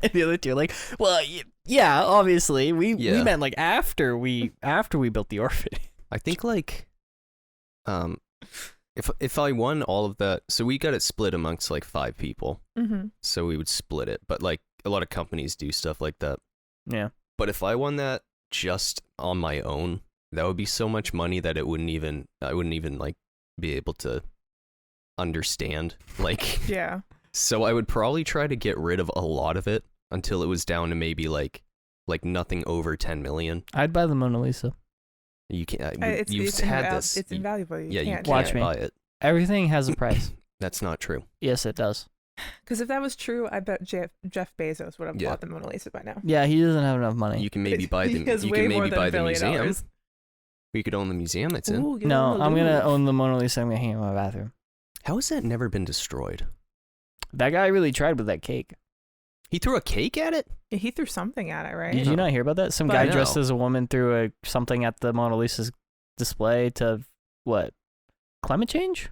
Speaker 2: And the other two are like, well, yeah, obviously we meant like after we built the orphanage.
Speaker 1: I think like, if I won all of that, so we got it split amongst like 5 people.
Speaker 3: Mm-hmm.
Speaker 1: So we would split it. But like a lot of companies do stuff like that.
Speaker 2: Yeah.
Speaker 1: But if I won that just on my own, that would be so much money that I wouldn't even like be able to understand. Like,
Speaker 3: Yeah.
Speaker 1: so I would probably try to get rid of a lot of it until it was down to maybe like nothing over 10 million.
Speaker 2: I'd buy the Mona Lisa.
Speaker 1: You can't.
Speaker 3: It's
Speaker 1: had this.
Speaker 3: It's invaluable.
Speaker 1: Yeah, you
Speaker 3: can't
Speaker 1: can't
Speaker 2: Watch me.
Speaker 1: buy it.
Speaker 2: Everything has a price.
Speaker 1: That's not true.
Speaker 2: Yes, it does.
Speaker 3: Because if that was true, I bet Jeff Bezos would have
Speaker 1: Yeah.
Speaker 3: bought the Mona Lisa by now.
Speaker 2: Yeah, he doesn't have enough money.
Speaker 1: You can maybe buy the.
Speaker 3: He has
Speaker 1: You
Speaker 3: way
Speaker 1: can
Speaker 3: more
Speaker 1: maybe
Speaker 3: than
Speaker 1: buy
Speaker 3: $1
Speaker 1: the
Speaker 3: billion.
Speaker 1: museum. We could own the museum it's in.
Speaker 3: Ooh, get
Speaker 2: No,
Speaker 3: on the
Speaker 2: I'm gonna
Speaker 3: Louvre.
Speaker 2: own the Mona Lisa. I'm gonna hang it in my bathroom.
Speaker 1: How has that never been destroyed?
Speaker 2: That guy really tried with that cake.
Speaker 1: He threw a cake at it?
Speaker 3: Yeah, he threw something at it, right?
Speaker 2: Did you not hear about that? Some
Speaker 3: But-
Speaker 2: guy
Speaker 1: No.
Speaker 2: dressed as a woman threw something at the Mona Lisa's display to what? Climate change?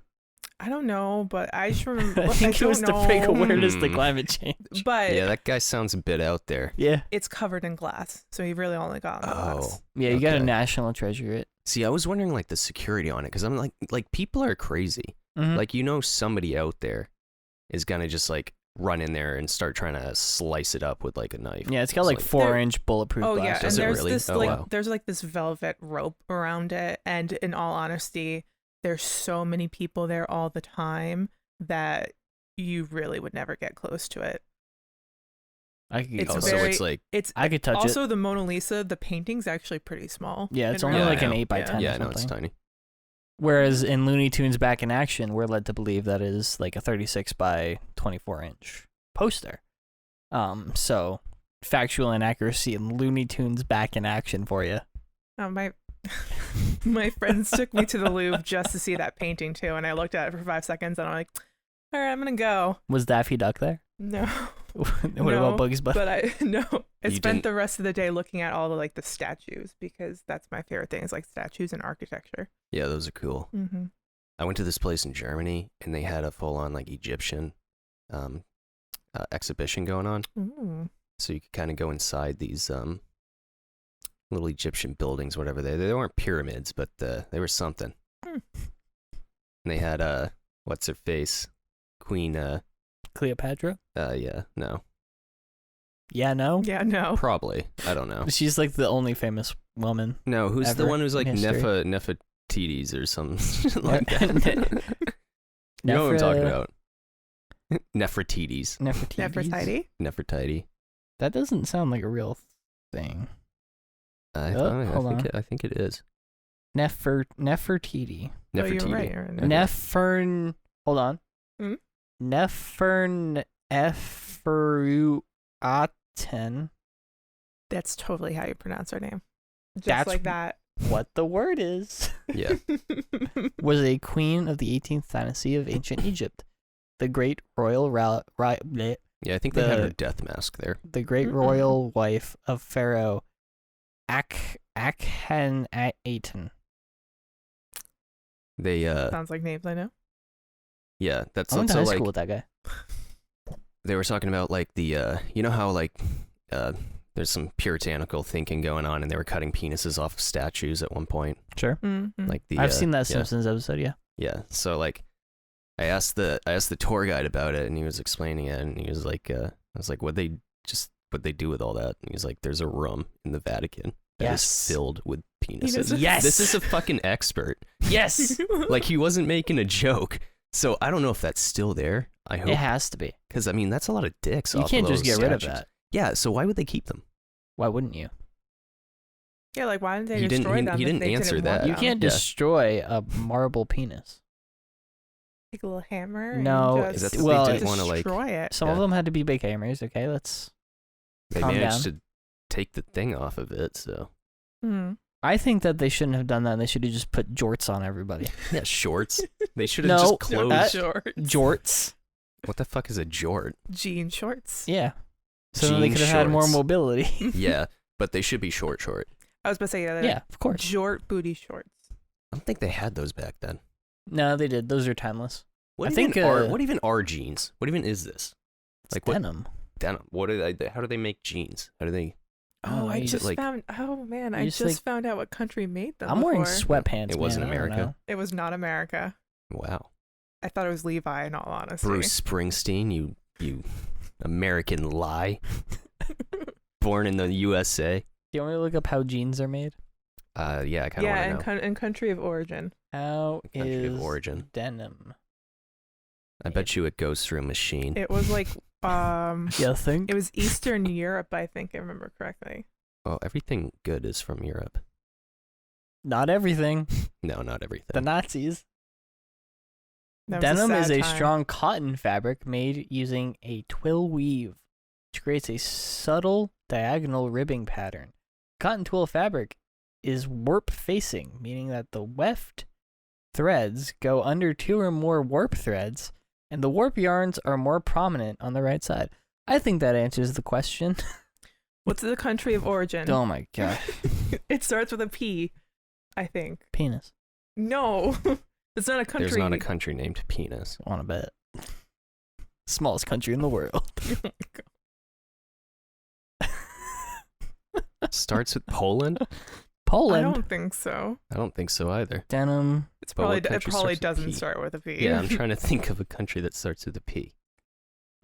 Speaker 3: I don't know, but I just remember.
Speaker 2: I think it was to bring awareness to
Speaker 1: Hmm.
Speaker 2: climate change.
Speaker 3: But
Speaker 1: Yeah, that guy sounds a bit out there.
Speaker 2: Yeah.
Speaker 3: it's covered in glass, so he really only got on the glass.
Speaker 2: Yeah, you gotta
Speaker 1: Okay.
Speaker 2: national treasure it.
Speaker 1: See, I was wondering like the security on it because I'm like people are crazy.
Speaker 2: Mhm.
Speaker 1: Like somebody out there is gonna just like run in there and start trying to slice it up with like a knife.
Speaker 2: Yeah, it's got
Speaker 1: It's
Speaker 2: like
Speaker 1: like-
Speaker 2: 4-inch bulletproof
Speaker 3: Oh
Speaker 2: glass.
Speaker 3: yeah, and
Speaker 1: Does it
Speaker 3: there's
Speaker 1: really?
Speaker 3: this
Speaker 1: Oh,
Speaker 3: like
Speaker 1: wow.
Speaker 3: there's like this velvet rope around it, and in all honesty, there's so many people there all the time that you really would never get close to it.
Speaker 2: I could,
Speaker 3: It's
Speaker 1: Oh,
Speaker 3: very-
Speaker 1: so it's like
Speaker 3: It's
Speaker 2: I could touch it.
Speaker 3: also the Mona Lisa. The painting's actually pretty small.
Speaker 2: Yeah, it's
Speaker 3: in
Speaker 2: only
Speaker 3: real
Speaker 2: like
Speaker 3: life.
Speaker 2: an 8 by
Speaker 3: Yeah.
Speaker 2: 10
Speaker 1: yeah,
Speaker 2: or
Speaker 1: no, it's
Speaker 2: something.
Speaker 1: tiny.
Speaker 2: Whereas in Looney Tunes Back in Action, we're led to believe that is like a 36 by 24-inch poster. So factual inaccuracy in Looney Tunes Back in Action for you.
Speaker 3: My my friends took me to the Louvre just to see that painting too, and I looked at it for 5 seconds, and I'm like, all right, I'm gonna go.
Speaker 2: Was Daffy Duck there?
Speaker 3: No,
Speaker 2: What
Speaker 3: No,
Speaker 2: about Bugs Bunny?
Speaker 3: but I I
Speaker 1: You
Speaker 3: spent
Speaker 1: didn't-
Speaker 3: the rest of the day looking at all the statues, because that's my favorite thing, is like statues and architecture.
Speaker 1: Yeah, those are cool.
Speaker 3: Mm-hmm.
Speaker 1: I went to this place in Germany and they had a full on like Egyptian exhibition going on.
Speaker 3: Ooh.
Speaker 1: So you could kind of go inside these little Egyptian buildings, whatever they weren't pyramids, but they were something.
Speaker 3: Hmm.
Speaker 1: And they had what's her face, Queen
Speaker 2: Cleopatra?
Speaker 1: yeah, no,
Speaker 2: Yeah, no?
Speaker 3: Yeah, no.
Speaker 1: probably, I don't know.
Speaker 2: She's like the only famous woman.
Speaker 1: No, who's the
Speaker 2: Ever
Speaker 1: one who's like
Speaker 2: in history.
Speaker 1: Nefertiti's or something like that? You know what I'm talking about? Nefertiti's.
Speaker 2: Nefertiti?
Speaker 1: Nefertiti.
Speaker 2: That doesn't sound like a real thing.
Speaker 1: I
Speaker 2: hold on.
Speaker 1: think it is.
Speaker 2: Nefertiti.
Speaker 3: Oh, you're
Speaker 1: Nefertiti.
Speaker 3: right. You're right.
Speaker 1: Okay.
Speaker 2: Nefern. Hold on.
Speaker 3: Hmm?
Speaker 2: Nefern Eferuaten.
Speaker 3: That's totally how you pronounce her name. Just
Speaker 2: That's
Speaker 3: like that.
Speaker 2: What the word is.
Speaker 1: Yeah.
Speaker 2: Was a queen of the 18th dynasty of ancient Egypt. The great royal
Speaker 1: Yeah, I think they had her death mask there.
Speaker 2: the great royal wife of Pharaoh Akhenaten.
Speaker 1: They
Speaker 3: Sounds like names I know.
Speaker 1: yeah, that's
Speaker 2: I went to
Speaker 1: also
Speaker 2: high
Speaker 1: like
Speaker 2: school with that guy.
Speaker 1: they were talking about like the you know how like there's some puritanical thinking going on and they were cutting penises off of statues at one point.
Speaker 2: Sure.
Speaker 3: Mm-hmm.
Speaker 1: Like the
Speaker 2: I've seen that
Speaker 1: yeah,
Speaker 2: Simpsons episode, yeah.
Speaker 1: yeah. So like I asked the tour guide about it and he was explaining it and he was like I was like what'd they do with all that? And he's like there's a room in the Vatican that is
Speaker 2: Yes.
Speaker 1: filled with penises.
Speaker 3: Penises.
Speaker 2: Yes.
Speaker 1: This is a fucking expert.
Speaker 2: Yes.
Speaker 1: Like he wasn't making a joke. So I don't know if that's still there. I hope
Speaker 2: It has to be.
Speaker 1: because I mean that's a lot of dicks.
Speaker 2: You
Speaker 1: off
Speaker 2: can't
Speaker 1: of
Speaker 2: just
Speaker 1: those
Speaker 2: get rid of
Speaker 1: statues.
Speaker 2: that.
Speaker 1: Yeah, so why would they keep them?
Speaker 2: Why wouldn't you?
Speaker 3: Yeah, like why didn't they
Speaker 1: He didn't-
Speaker 3: destroy
Speaker 1: he-
Speaker 3: them?
Speaker 1: he
Speaker 3: if
Speaker 1: didn't
Speaker 3: they
Speaker 1: answer
Speaker 3: want
Speaker 1: that.
Speaker 3: them?
Speaker 2: You can't
Speaker 1: Yeah.
Speaker 2: destroy a marble penis.
Speaker 3: Take a little hammer.
Speaker 2: No,
Speaker 3: and just
Speaker 1: That's what
Speaker 2: well,
Speaker 1: they didn't want to like.
Speaker 3: destroy it.
Speaker 2: Some of
Speaker 1: Yeah.
Speaker 2: them had to be big hammers, okay? Let's
Speaker 1: They
Speaker 2: calm
Speaker 1: managed
Speaker 2: down.
Speaker 1: to take the thing off of it. So
Speaker 3: Hmm.
Speaker 2: I think that they shouldn't have done that. They should have just put jorts on everybody.
Speaker 1: yeah, shorts. They should have
Speaker 2: No,
Speaker 1: just closed.
Speaker 2: that-
Speaker 3: Shorts.
Speaker 2: Jorts?
Speaker 1: What the fuck is a jort?
Speaker 3: Jean shorts.
Speaker 2: Yeah. So then they
Speaker 1: Jean
Speaker 2: could have had more
Speaker 1: shorts.
Speaker 2: mobility.
Speaker 1: Yeah, but they should be short.
Speaker 3: I was about to say
Speaker 2: Yeah, of course.
Speaker 3: Short booty shorts.
Speaker 1: I don't think they had those back then.
Speaker 2: No, they did. Those are timeless.
Speaker 1: What
Speaker 2: I
Speaker 1: even
Speaker 2: think,
Speaker 1: are
Speaker 2: uh,
Speaker 1: what even are jeans? What even is this?
Speaker 2: It's
Speaker 1: Like what
Speaker 2: denim.
Speaker 1: denim? What do they? How do they make jeans? How do they?
Speaker 3: Oh, I
Speaker 2: you
Speaker 3: just
Speaker 1: like-
Speaker 3: found. Oh man,
Speaker 2: you
Speaker 3: I
Speaker 2: just,
Speaker 3: just
Speaker 2: like-
Speaker 3: found out what country made them.
Speaker 2: I'm wearing
Speaker 3: before.
Speaker 2: sweatpants.
Speaker 1: It wasn't
Speaker 2: man, I don't
Speaker 1: America.
Speaker 2: know.
Speaker 3: It was not America.
Speaker 1: Wow,
Speaker 3: I thought it was Levi. In all honesty.
Speaker 1: Bruce Springsteen, you American lie, born in the USA.
Speaker 2: Do you want me to look up how jeans are made?
Speaker 1: Yeah, I kind of
Speaker 3: Yeah,
Speaker 1: want to know.
Speaker 3: and country of origin.
Speaker 2: How
Speaker 1: Country
Speaker 2: is
Speaker 1: of origin.
Speaker 2: denim?
Speaker 1: I bet you it goes through a machine.
Speaker 3: It was like
Speaker 2: You think?
Speaker 3: it was Eastern Europe. I think I remember correctly.
Speaker 1: Well, everything good is from Europe.
Speaker 2: Not everything.
Speaker 1: No, not everything.
Speaker 2: The Nazis.
Speaker 3: That was
Speaker 2: Denim is
Speaker 3: sad
Speaker 2: a
Speaker 3: time.
Speaker 2: strong cotton fabric made using a twill weave, which creates a subtle diagonal ribbing pattern. Cotton twill fabric is warp facing, meaning that the weft threads go under two or more warp threads, and the warp yarns are more prominent on the right side. I think that answers the question.
Speaker 3: What's the country of origin?
Speaker 2: Oh my god.
Speaker 3: It starts with a P, I think.
Speaker 2: Penis.
Speaker 3: No, it's not a country.
Speaker 1: There's not a country named penis.
Speaker 2: I want to bet. Smallest country in the world.
Speaker 1: Starts with Poland?
Speaker 3: I
Speaker 2: Poland.
Speaker 3: don't think so.
Speaker 1: I don't think so either.
Speaker 2: Denim.
Speaker 3: It's
Speaker 1: But
Speaker 3: probably
Speaker 1: what
Speaker 3: it
Speaker 1: country
Speaker 3: probably
Speaker 1: starts with
Speaker 3: doesn't
Speaker 1: P?
Speaker 3: start with a P.
Speaker 1: Yeah, I'm trying to think of a country that starts with a P.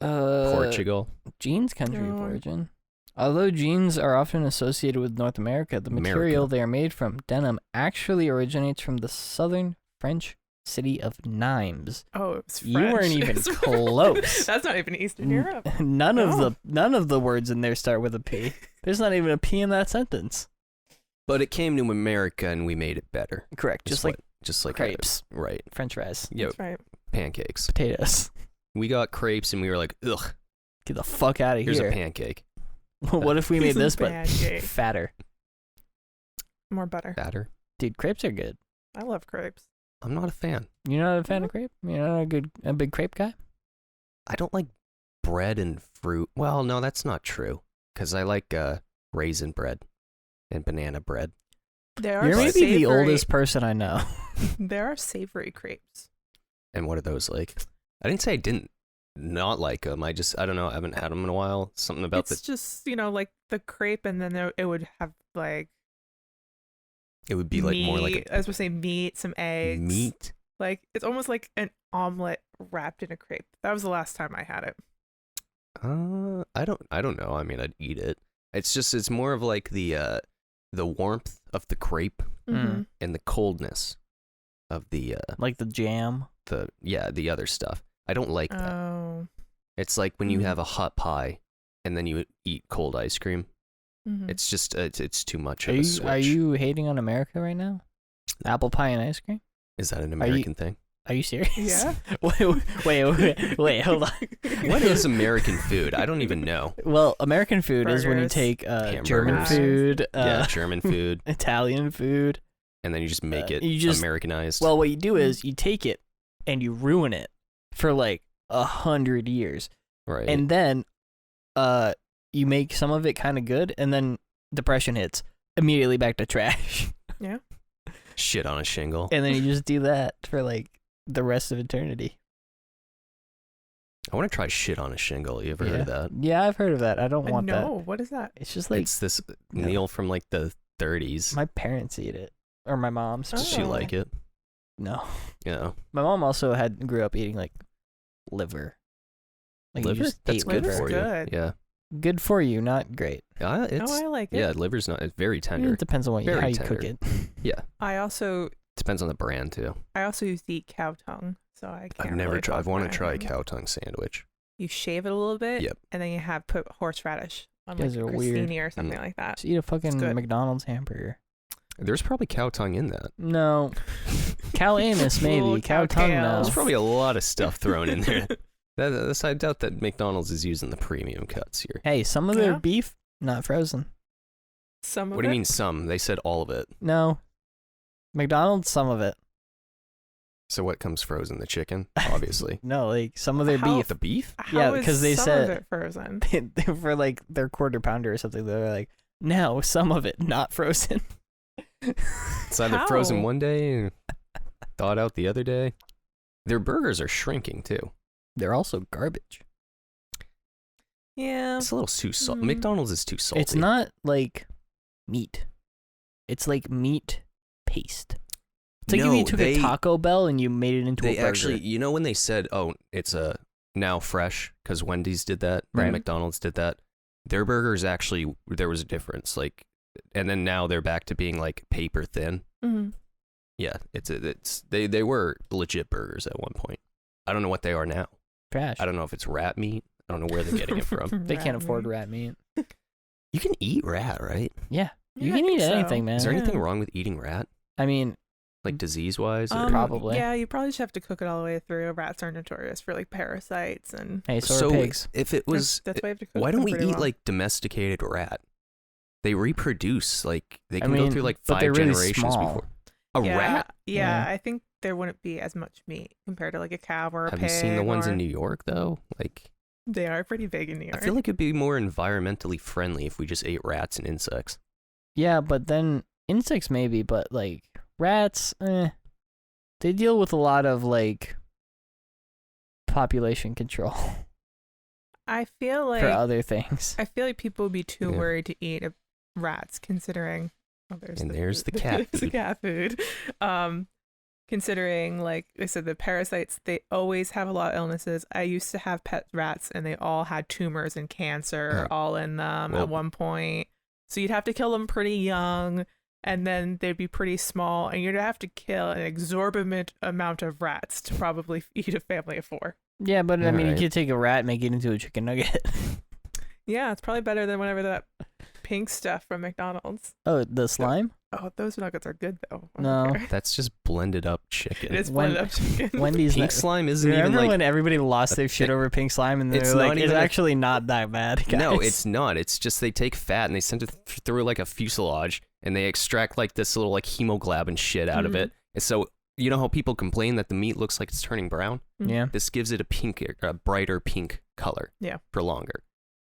Speaker 2: Uh,
Speaker 1: Portugal.
Speaker 2: Jeans country of
Speaker 3: No.
Speaker 2: origin. Although jeans are often associated with North America, the material
Speaker 1: America.
Speaker 2: they are made from, denim, actually originates from the southern French city of Nimes.
Speaker 3: Oh, it was French.
Speaker 2: You weren't even
Speaker 3: It's-
Speaker 2: close.
Speaker 3: That's not even Eastern Europe.
Speaker 2: None
Speaker 3: No.
Speaker 2: of the words in there start with a P. There's not even a P in that sentence.
Speaker 1: But it came to America and we made it better.
Speaker 2: Correct. Just like
Speaker 1: just like
Speaker 2: crepes,
Speaker 1: right.
Speaker 2: French fries,
Speaker 1: Yo,
Speaker 3: That's right.
Speaker 1: pancakes.
Speaker 2: potatoes.
Speaker 1: We got crepes and we were like, ugh,
Speaker 2: Get the fuck out of
Speaker 1: here's
Speaker 2: here.
Speaker 1: a pancake.
Speaker 2: What if we made
Speaker 3: Piece of
Speaker 2: this but
Speaker 3: pancake.
Speaker 2: fatter?
Speaker 3: More butter.
Speaker 1: Batter.
Speaker 2: Dude, crepes are good.
Speaker 3: I love crepes.
Speaker 1: I'm not a fan.
Speaker 2: You're not a fan of crepe? You're not a big crepe guy?
Speaker 1: I don't like bread and fruit. Well, no, that's not true. Because I like raisin bread and banana bread.
Speaker 3: There are
Speaker 2: You're maybe the
Speaker 3: savory-
Speaker 2: oldest person I know.
Speaker 3: There are savory crepes.
Speaker 1: And what are those like? I didn't say I didn't not like them. I don't know. I haven't had them in a while. Something about
Speaker 3: It's just, like the crepe, and then it would have like
Speaker 1: it would be like
Speaker 3: meat,
Speaker 1: more like
Speaker 3: I was gonna say meat, some eggs.
Speaker 1: meat.
Speaker 3: Like it's almost like an omelet wrapped in a crepe. That was the last time I had it.
Speaker 1: I don't know. I mean, I'd eat it. It's more of like the warmth of the crepe
Speaker 3: Mm-hmm.
Speaker 1: and the coldness of the
Speaker 2: like the jam.
Speaker 1: the other stuff. I don't like that.
Speaker 3: Oh.
Speaker 1: It's like when you
Speaker 3: Mhm.
Speaker 1: have a hot pie and then you eat cold ice cream.
Speaker 3: Mhm.
Speaker 1: It's just it's too much
Speaker 2: Are
Speaker 1: of a
Speaker 2: you
Speaker 1: switch.
Speaker 2: hating on America right now? Apple pie and ice cream?
Speaker 1: Is that an
Speaker 2: you-
Speaker 1: American thing?
Speaker 2: Are you serious?
Speaker 3: Yeah.
Speaker 2: wait, hold on.
Speaker 1: What is American food? I don't even know.
Speaker 2: Well, American food is when you
Speaker 3: Burgers.
Speaker 2: take German
Speaker 3: Hamburgers.
Speaker 2: food,
Speaker 1: Yeah, German food,
Speaker 2: Italian food.
Speaker 1: and then you just make it
Speaker 2: you just-
Speaker 1: Americanized.
Speaker 2: Well, what you do is you take it and you ruin it for like 100 years,
Speaker 1: right.
Speaker 2: and then you make some of it kind of good, and then depression hits, immediately back to trash,
Speaker 1: Shit on a shingle.
Speaker 2: and then you just do that for like the rest of eternity.
Speaker 1: I want to try shit on a shingle. You ever heard of that?
Speaker 2: Yeah, I've heard of that. I don't want that.
Speaker 3: No, what is that?
Speaker 2: It's just like
Speaker 1: It's this
Speaker 2: no.
Speaker 1: meal from like the 30s.
Speaker 2: my parents eat it, or my mom's.
Speaker 1: Does she
Speaker 3: Oh.
Speaker 1: like it?
Speaker 2: No,
Speaker 1: Yeah.
Speaker 2: my mom also grew up eating like liver. Like
Speaker 1: Liver?
Speaker 2: you just
Speaker 1: That's
Speaker 2: ate
Speaker 1: good
Speaker 3: Liver's
Speaker 1: for you.
Speaker 3: good.
Speaker 1: Yeah.
Speaker 2: Good for you, not great.
Speaker 1: It's
Speaker 3: I like it.
Speaker 1: yeah, liver's not. It's very tender.
Speaker 2: It depends on
Speaker 1: Very
Speaker 2: how you cook
Speaker 1: tender.
Speaker 2: it.
Speaker 3: I also
Speaker 1: Depends on the brand too.
Speaker 3: used to eat cow tongue, so I can't.
Speaker 1: I've never
Speaker 3: really
Speaker 1: tried. I
Speaker 3: talk
Speaker 1: want
Speaker 3: about
Speaker 1: to try a
Speaker 3: it.
Speaker 1: cow tongue sandwich.
Speaker 3: You shave it a little bit,
Speaker 1: Yep.
Speaker 3: and then you put horseradish on
Speaker 2: You
Speaker 3: like
Speaker 2: guys are weird.
Speaker 3: crostini or something like that.
Speaker 2: Just eat a fucking
Speaker 3: good.
Speaker 2: McDonald's hamburger.
Speaker 1: There's probably cow tongue in that.
Speaker 2: No, cow anus maybe.
Speaker 3: Ooh,
Speaker 2: Cow
Speaker 3: cow
Speaker 2: tongue
Speaker 3: tails.
Speaker 2: no.
Speaker 1: There's probably a lot of stuff thrown in there. I doubt that McDonald's is using the premium cuts here.
Speaker 2: Hey, some of their
Speaker 3: Yeah.
Speaker 2: beef not frozen.
Speaker 3: Some of
Speaker 1: What do you
Speaker 3: it.
Speaker 1: mean some? They said all of it.
Speaker 2: No, McDonald's some of it.
Speaker 1: So what comes frozen? The chicken, obviously.
Speaker 2: No, like some of their
Speaker 3: How-
Speaker 2: beef.
Speaker 1: The beef?
Speaker 3: How
Speaker 2: Yeah,
Speaker 3: is
Speaker 2: because they
Speaker 3: some
Speaker 2: said-
Speaker 3: of it frozen.
Speaker 2: For like their quarter pounder or something, they're like, no, some of it not frozen.
Speaker 1: It's either frozen
Speaker 3: How?
Speaker 1: one day and thawed out the other day. Their burgers are shrinking too.
Speaker 2: They're also garbage.
Speaker 3: Yeah.
Speaker 1: It's a little too salty.
Speaker 3: Mm.
Speaker 1: McDonald's is too salty.
Speaker 2: It's not like meat. It's like meat paste. It's like if
Speaker 1: No,
Speaker 2: you took
Speaker 1: they-
Speaker 2: a Taco Bell and you made it into a
Speaker 1: They
Speaker 2: burger.
Speaker 1: actually, you know, when they said, "Oh, it's a now fresh," because Wendy's did that,
Speaker 2: Right.
Speaker 1: and McDonald's did that. Their burgers actually, there was a difference. Like, and then now they're back to being like paper thin.
Speaker 3: Mm-hmm.
Speaker 1: Yeah, they were legit burgers at one point. I don't know what they are now.
Speaker 2: trash.
Speaker 1: I don't know if it's rat meat. I don't know where they're getting it from.
Speaker 2: They can't afford rat meat.
Speaker 1: You can eat rat, right?
Speaker 2: Yeah, you
Speaker 3: Yeah, I
Speaker 2: can
Speaker 3: think
Speaker 2: eat
Speaker 3: so.
Speaker 2: anything, man.
Speaker 1: Is there
Speaker 3: Yeah.
Speaker 1: anything wrong with eating rat?
Speaker 2: I mean,
Speaker 1: Like disease-wise? or-
Speaker 2: Probably.
Speaker 3: Yeah, you probably just have to cook it all the way through. Rats are notorious for like parasites and.
Speaker 2: hey, so,
Speaker 1: So
Speaker 2: are pigs.
Speaker 1: if it was,
Speaker 3: that's why you have to cook
Speaker 1: why
Speaker 3: them
Speaker 1: don't we
Speaker 3: pretty
Speaker 1: eat
Speaker 3: well.
Speaker 1: like domesticated rat? They reproduce, like they
Speaker 2: I
Speaker 1: can
Speaker 2: mean,
Speaker 1: go through like
Speaker 2: but
Speaker 1: 5
Speaker 2: they're really
Speaker 1: generations
Speaker 2: small.
Speaker 1: before. A
Speaker 3: yeah,
Speaker 1: rat?
Speaker 3: Yeah,
Speaker 2: Yeah.
Speaker 3: I think there wouldn't be as much meat compared to like a cow or a
Speaker 1: Have
Speaker 3: pig.
Speaker 1: you seen the ones
Speaker 3: or-
Speaker 1: in New York though? Like
Speaker 3: They are pretty big in New York.
Speaker 1: I feel like it'd be more environmentally friendly if we just ate rats and insects.
Speaker 2: Yeah, but then insects maybe, but like rats, they deal with a lot of like population control
Speaker 3: I feel like
Speaker 2: for other things.
Speaker 3: I feel like people would be too
Speaker 1: Yeah.
Speaker 3: worried to eat rats, considering. Oh,
Speaker 1: There's the
Speaker 3: food.
Speaker 1: cat
Speaker 3: There's the
Speaker 1: food.
Speaker 3: cat food. Considering, like I said, the parasites, they always have a lot of illnesses. I used to have pet rats, and they all had tumors and cancer all in them
Speaker 1: Well-
Speaker 3: at one point. So you'd have to kill them pretty young, and then they'd be pretty small, and you'd have to kill an exorbitant amount of rats to probably eat a family of 4.
Speaker 2: Yeah, but I mean,
Speaker 1: Alright.
Speaker 2: you could take a rat and make it into a chicken nugget.
Speaker 3: Yeah, it's probably better than whatever that pink stuff from McDonald's.
Speaker 2: Oh, the slime?
Speaker 3: Oh, those nuggets are good though. I
Speaker 2: No.
Speaker 3: don't care.
Speaker 1: That's just blended up chicken.
Speaker 3: It is
Speaker 2: When-
Speaker 3: blended up chicken.
Speaker 2: Wendy's.
Speaker 1: Pink slime isn't
Speaker 2: Remember
Speaker 1: even like
Speaker 2: when everybody lost their shit over pink slime and
Speaker 1: It's
Speaker 2: they're
Speaker 1: not
Speaker 2: like, it's
Speaker 1: even a-
Speaker 2: actually not that bad, guys.
Speaker 1: No, it's not. It's just they take fat and they send it through like a fuselage and they extract like this little like hemoglobin shit out of
Speaker 3: Mhm.
Speaker 1: it. And so you know how people complain that the meat looks like it's turning brown?
Speaker 2: Yeah.
Speaker 1: This gives it a brighter pink color.
Speaker 3: Yeah.
Speaker 1: For longer.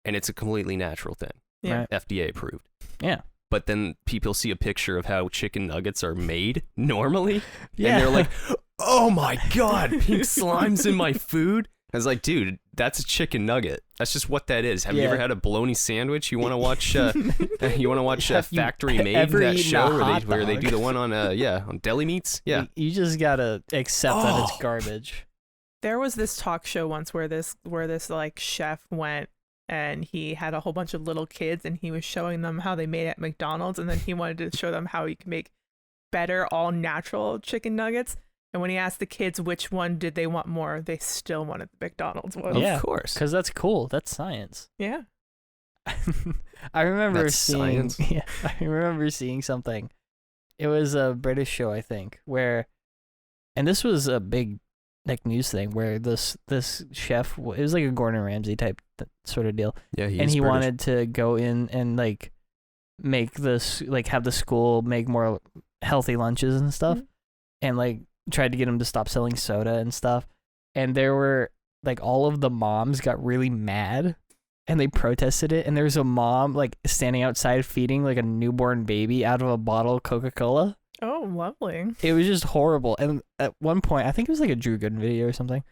Speaker 1: And it's a completely natural thing.
Speaker 3: Yeah.
Speaker 2: Right.
Speaker 1: FDA approved.
Speaker 2: Yeah.
Speaker 1: But then people see a picture of how chicken nuggets are made normally.
Speaker 2: Yeah.
Speaker 1: And they're like, oh my God, pink slime's in my food. I was like, dude, that's a chicken nugget. That's just what that is. Have you
Speaker 2: Yeah.
Speaker 1: ever had a bologna sandwich? You want to watch? You want to watch
Speaker 2: Have you
Speaker 1: Factory Made,
Speaker 2: ever
Speaker 1: that
Speaker 2: eaten a
Speaker 1: show
Speaker 2: hot
Speaker 1: where they
Speaker 2: dog?
Speaker 1: do the one on on deli meats? Yeah.
Speaker 2: You just gotta accept that it's
Speaker 1: Oh.
Speaker 2: garbage.
Speaker 3: There was this talk show once where this like chef went and he had a whole bunch of little kids and he was showing them how they made it at McDonald's, and then he wanted to show them how you can make better all natural chicken nuggets. And when he asked the kids which one did they want more, they still wanted the McDonald's one.
Speaker 2: Yeah.
Speaker 1: Of course.
Speaker 2: Because that's cool. That's science.
Speaker 3: Yeah.
Speaker 2: I remember
Speaker 1: That's
Speaker 2: seeing.
Speaker 1: science.
Speaker 2: Yeah, I remember seeing something. It was a British show, I think, where, and this was a big like news thing where this chef, it was like a Gordon Ramsay type sort of deal,
Speaker 1: Yeah,
Speaker 2: and he wanted to go in and like make this, like have the school make more healthy lunches and stuff,
Speaker 3: Mhm.
Speaker 2: and like tried to get him to stop selling soda and stuff. And there were like all of the moms got really mad and they protested it. And there was a mom like standing outside feeding like a newborn baby out of a bottle of Coca-Cola.
Speaker 3: Oh, lovely.
Speaker 2: It was just horrible. And at one point, I think it was like a Drew Gooden video or something.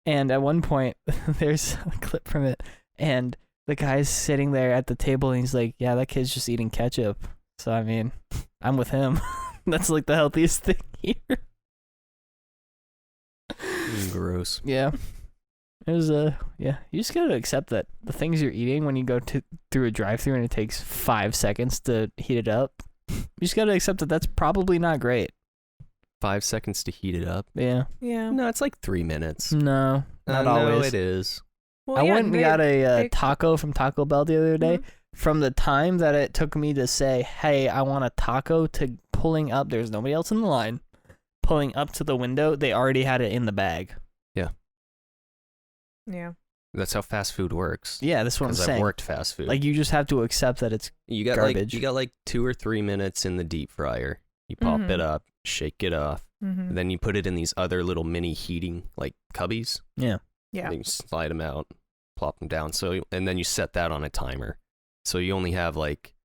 Speaker 2: And at one point, there's a clip from it. And the guy's sitting there at the table and he's like, yeah, that kid's just eating ketchup. So, I mean, I'm with him. That's like the healthiest thing here.
Speaker 1: Gross.
Speaker 2: Yeah. It was yeah. You just gotta accept that the things you're eating when you go through a drive-through and it takes 5 seconds to heat it up. You just gotta accept that that's probably not great.
Speaker 1: 5 seconds to heat it up.
Speaker 2: Yeah.
Speaker 3: Yeah.
Speaker 1: No, it's like 3 minutes.
Speaker 2: No, not
Speaker 1: No,
Speaker 2: always.
Speaker 1: it is.
Speaker 3: Well,
Speaker 2: I
Speaker 3: yeah,
Speaker 2: went and
Speaker 3: they-
Speaker 2: got a
Speaker 3: they-
Speaker 2: taco from Taco Bell the other day.
Speaker 3: Mhm.
Speaker 2: From the time that it took me to say, "Hey, I want a taco," to pulling up, there's nobody else in the line. Pulling up to the window, they already had it in the bag.
Speaker 3: Yeah.
Speaker 1: That's how fast food works.
Speaker 2: Yeah, that's what I'm
Speaker 1: Because I've
Speaker 2: saying.
Speaker 1: worked fast food.
Speaker 2: Like you just have to accept that it's
Speaker 1: you got
Speaker 2: garbage.
Speaker 1: you got like 2 or 3 minutes in the deep fryer. You pop
Speaker 3: Mhm.
Speaker 1: it up, shake it off,
Speaker 3: Mm-hmm.
Speaker 1: and then you put it in these other little mini heating like cubbies.
Speaker 2: yeah.
Speaker 3: Yeah.
Speaker 1: And then you slide them out, plop them down. And then you set that on a timer. So you only have like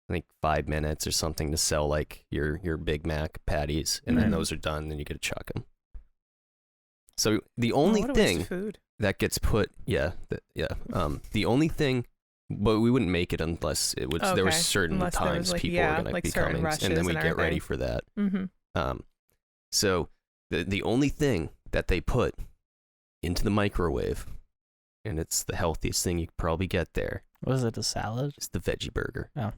Speaker 1: I think 5 minutes or something to sell like your Big Mac patties, and then
Speaker 2: Mhm.
Speaker 1: those are done. Then you get to chuck them. So the
Speaker 3: Oh,
Speaker 1: only
Speaker 3: what a waste
Speaker 1: thing
Speaker 3: of food.
Speaker 1: that gets put, the only thing, but we wouldn't make it unless it was there were
Speaker 3: Okay.
Speaker 1: certain
Speaker 3: Unless there was,
Speaker 1: times
Speaker 3: like,
Speaker 1: people
Speaker 3: yeah,
Speaker 1: were going to
Speaker 3: like
Speaker 1: be
Speaker 3: certain
Speaker 1: coming,
Speaker 3: rushes
Speaker 1: and then we
Speaker 3: and
Speaker 1: get ready
Speaker 3: everything.
Speaker 1: for that.
Speaker 3: Mm-hmm.
Speaker 1: So the only thing that they put into the microwave, and it's the healthiest thing you could probably get there,
Speaker 2: Was it a salad?
Speaker 1: is the veggie burger.
Speaker 3: Oh.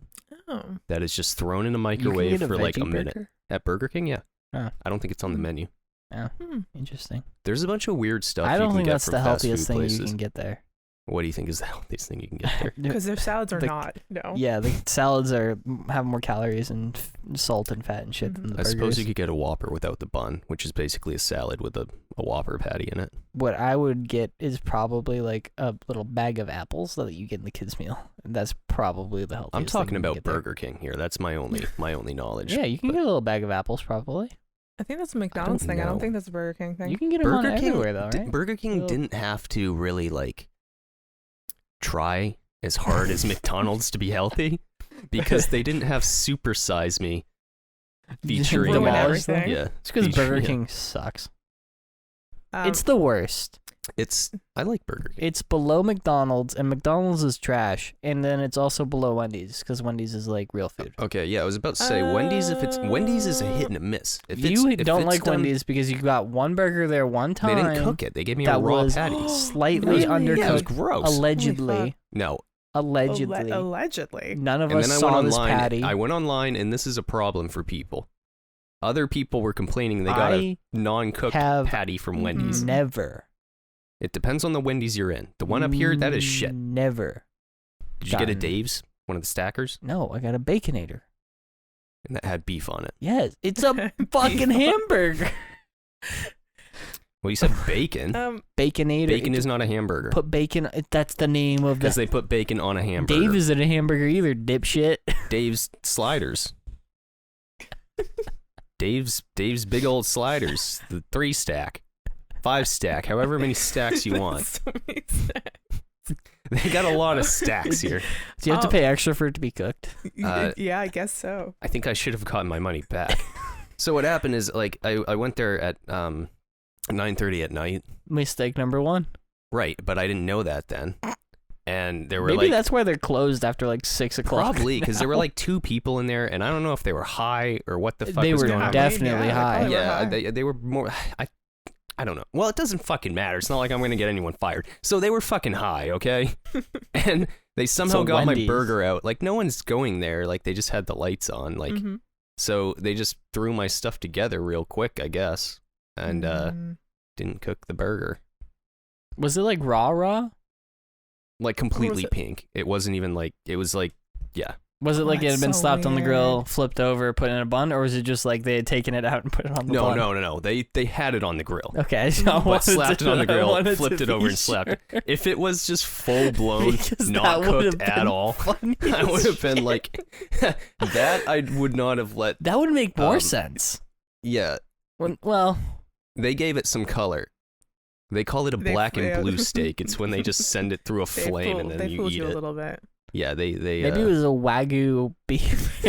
Speaker 1: That is just thrown in a
Speaker 2: You can
Speaker 1: microwave
Speaker 2: get
Speaker 1: for like a
Speaker 2: veggie
Speaker 1: minute.
Speaker 2: burger?
Speaker 1: At Burger King, yeah.
Speaker 2: Oh.
Speaker 1: I don't think it's on the menu.
Speaker 2: Oh,
Speaker 3: Hmm.
Speaker 2: interesting.
Speaker 1: There's a bunch of weird stuff
Speaker 2: I
Speaker 1: you
Speaker 2: don't
Speaker 1: can
Speaker 2: think
Speaker 1: get
Speaker 2: that's
Speaker 1: from
Speaker 2: the
Speaker 1: fast
Speaker 2: healthiest
Speaker 1: food
Speaker 2: thing
Speaker 1: places.
Speaker 2: you can get there.
Speaker 1: What do you think is the healthiest thing you can get there?
Speaker 3: Because their salads are
Speaker 2: The-
Speaker 3: not. No.
Speaker 2: Yeah, the salads have more calories and salt and fat and shit than the
Speaker 1: I
Speaker 2: burgers.
Speaker 1: suppose you could get a Whopper without the bun, which is basically a salad with a Whopper patty in it.
Speaker 2: What I would get is probably like a little bag of apples that you get in the kids' meal. And that's probably the healthiest
Speaker 1: I'm
Speaker 2: thing
Speaker 1: talking
Speaker 2: you can
Speaker 1: about
Speaker 2: get there.
Speaker 1: Burger King here. That's my only knowledge.
Speaker 2: Yeah, you can
Speaker 1: but
Speaker 2: get a little bag of apples probably.
Speaker 3: I think that's a McDonald's thing. I
Speaker 1: know.
Speaker 3: don't think that's a Burger King thing.
Speaker 2: You can get them on everywhere though, right?
Speaker 1: Burger King
Speaker 2: Little-
Speaker 1: didn't have to really like try as hard as McDonald's to be healthy because they didn't have Super Size Me featuring
Speaker 2: The
Speaker 3: Ruin
Speaker 2: walls thing?
Speaker 3: everything.
Speaker 1: Yeah,
Speaker 2: It's because
Speaker 1: feature-
Speaker 2: Burger
Speaker 1: yeah.
Speaker 2: King sucks.
Speaker 3: Um,
Speaker 2: It's the worst.
Speaker 1: I like Burger King.
Speaker 2: It's below McDonald's, and McDonald's is trash. And then it's also below Wendy's because Wendy's is like real food.
Speaker 1: Okay, yeah, I was about to say Wendy's. Wendy's is a hit and a miss. If
Speaker 2: You
Speaker 1: if
Speaker 2: don't
Speaker 1: it's
Speaker 2: like
Speaker 1: done-
Speaker 2: Wendy's because you got one burger there one time.
Speaker 1: They didn't cook it. They gave me a
Speaker 2: that
Speaker 1: raw
Speaker 2: was
Speaker 1: patty.
Speaker 2: slightly
Speaker 3: Really?
Speaker 2: undercooked.
Speaker 1: Yeah, it was gross.
Speaker 2: Allegedly.
Speaker 1: No,
Speaker 2: Allegedly.
Speaker 3: Allegedly.
Speaker 2: None of
Speaker 1: and
Speaker 2: us
Speaker 1: then I
Speaker 2: saw
Speaker 1: went
Speaker 2: this
Speaker 1: online.
Speaker 2: patty.
Speaker 1: I went online, and this is a problem for people. Other people were complaining they got a
Speaker 2: I
Speaker 1: non-cooked
Speaker 2: have
Speaker 1: patty from Wendy's.
Speaker 2: never.
Speaker 1: It depends on the Wendy's you're in. The one up here, that is shit.
Speaker 2: Never.
Speaker 1: Did you get a
Speaker 2: gotten-
Speaker 1: Dave's, one of the stackers,
Speaker 2: No, I got a Baconator.
Speaker 1: and that had beef on it?
Speaker 2: Yes, it's a fucking hamburger.
Speaker 1: Well, you said bacon.
Speaker 2: Baconator.
Speaker 1: Bacon is not a hamburger
Speaker 2: Put bacon. That's the name of
Speaker 1: because
Speaker 2: the.
Speaker 1: they put bacon on a hamburger.
Speaker 2: Dave isn't a hamburger either, dipshit.
Speaker 1: Dave's sliders. Dave's big old sliders. The 3-stack, 5-stack, however many stacks you want.
Speaker 3: So many snacks.
Speaker 1: They got a lot of stacks here.
Speaker 2: Do you have to
Speaker 3: Oh.
Speaker 2: pay extra for it to be cooked?
Speaker 3: Yeah, I guess so.
Speaker 1: I think I should have gotten my money back. So what happened is, like, I went there at 9:30 at night.
Speaker 2: Mistake number one.
Speaker 1: Right, but I didn't know that then. And there were
Speaker 2: Maybe
Speaker 1: like
Speaker 2: that's why they're closed after like 6 o'clock.
Speaker 1: probably because there were like 2 people in there, and I don't know if they were high or what the fuck
Speaker 2: They
Speaker 1: was
Speaker 2: were
Speaker 1: going on.
Speaker 2: definitely
Speaker 3: Yeah,
Speaker 2: high.
Speaker 3: they probably were
Speaker 1: Yeah,
Speaker 3: high.
Speaker 1: they were more. I don't know. Well, it doesn't fucking matter. It's not like I'm gonna get anyone fired. So they were fucking high, okay? And they somehow
Speaker 2: So
Speaker 1: got
Speaker 2: Wendy's.
Speaker 1: my burger out. Like no one's going there. Like they just had the lights on. Like
Speaker 3: Mhm.
Speaker 1: so they just threw my stuff together real quick, I guess, and didn't cook the burger.
Speaker 2: Was it like raw?
Speaker 1: Like completely
Speaker 3: it?
Speaker 1: pink. It wasn't even like it was like yeah.
Speaker 2: Was it
Speaker 3: Oh,
Speaker 2: like it had
Speaker 3: that's
Speaker 2: been
Speaker 3: so
Speaker 2: slapped on the grill,
Speaker 3: weird.
Speaker 2: flipped over, put in a bun, or was it just like they had taken it out and put it on the
Speaker 1: No,
Speaker 2: bun?
Speaker 1: no. They had it on the grill.
Speaker 2: Okay, I just
Speaker 1: But
Speaker 2: wanted
Speaker 1: slapped
Speaker 2: to-
Speaker 1: it on the
Speaker 2: I
Speaker 1: grill,
Speaker 2: wanted
Speaker 1: flipped
Speaker 2: to
Speaker 1: it over
Speaker 2: be
Speaker 1: and slapped it.
Speaker 2: sure.
Speaker 1: If it was just full blown,
Speaker 2: Because
Speaker 1: not
Speaker 2: that would've
Speaker 1: cooked at
Speaker 2: been
Speaker 1: all,
Speaker 2: funny
Speaker 1: I
Speaker 2: as
Speaker 1: would have been
Speaker 2: shit.
Speaker 1: like, that I would not have let.
Speaker 2: That would make more
Speaker 1: Um,
Speaker 2: sense.
Speaker 1: Yeah,
Speaker 2: Well,
Speaker 1: they gave it some color. They call it a
Speaker 3: They-
Speaker 1: black and
Speaker 3: yeah.
Speaker 1: blue steak. It's when they just send it through a
Speaker 3: They
Speaker 1: flame
Speaker 3: fooled-
Speaker 1: and then
Speaker 3: they
Speaker 1: you
Speaker 3: fooled
Speaker 1: eat
Speaker 3: you a
Speaker 1: it.
Speaker 3: little bit.
Speaker 1: Yeah, they
Speaker 2: maybe it was a Wagyu beef.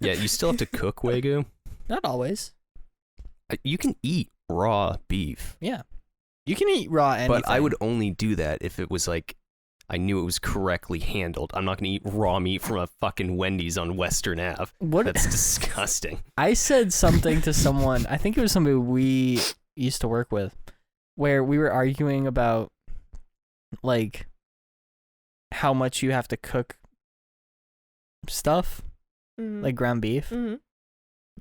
Speaker 1: yeah. You still have to cook Wagyu.
Speaker 2: Not always.
Speaker 1: You can eat raw beef,
Speaker 2: Yeah. You can eat raw anything.
Speaker 1: but I would only do that if it was like I knew it was correctly handled. I'm not gonna eat raw meat from a fucking Wendy's on Western Ave.
Speaker 2: What?
Speaker 1: That's disgusting.
Speaker 2: I said something to someone, I think it was somebody we used to work with, where we were arguing about, like, how much you have to cook stuff,
Speaker 3: Mhm.
Speaker 2: like ground beef.
Speaker 3: Mhm.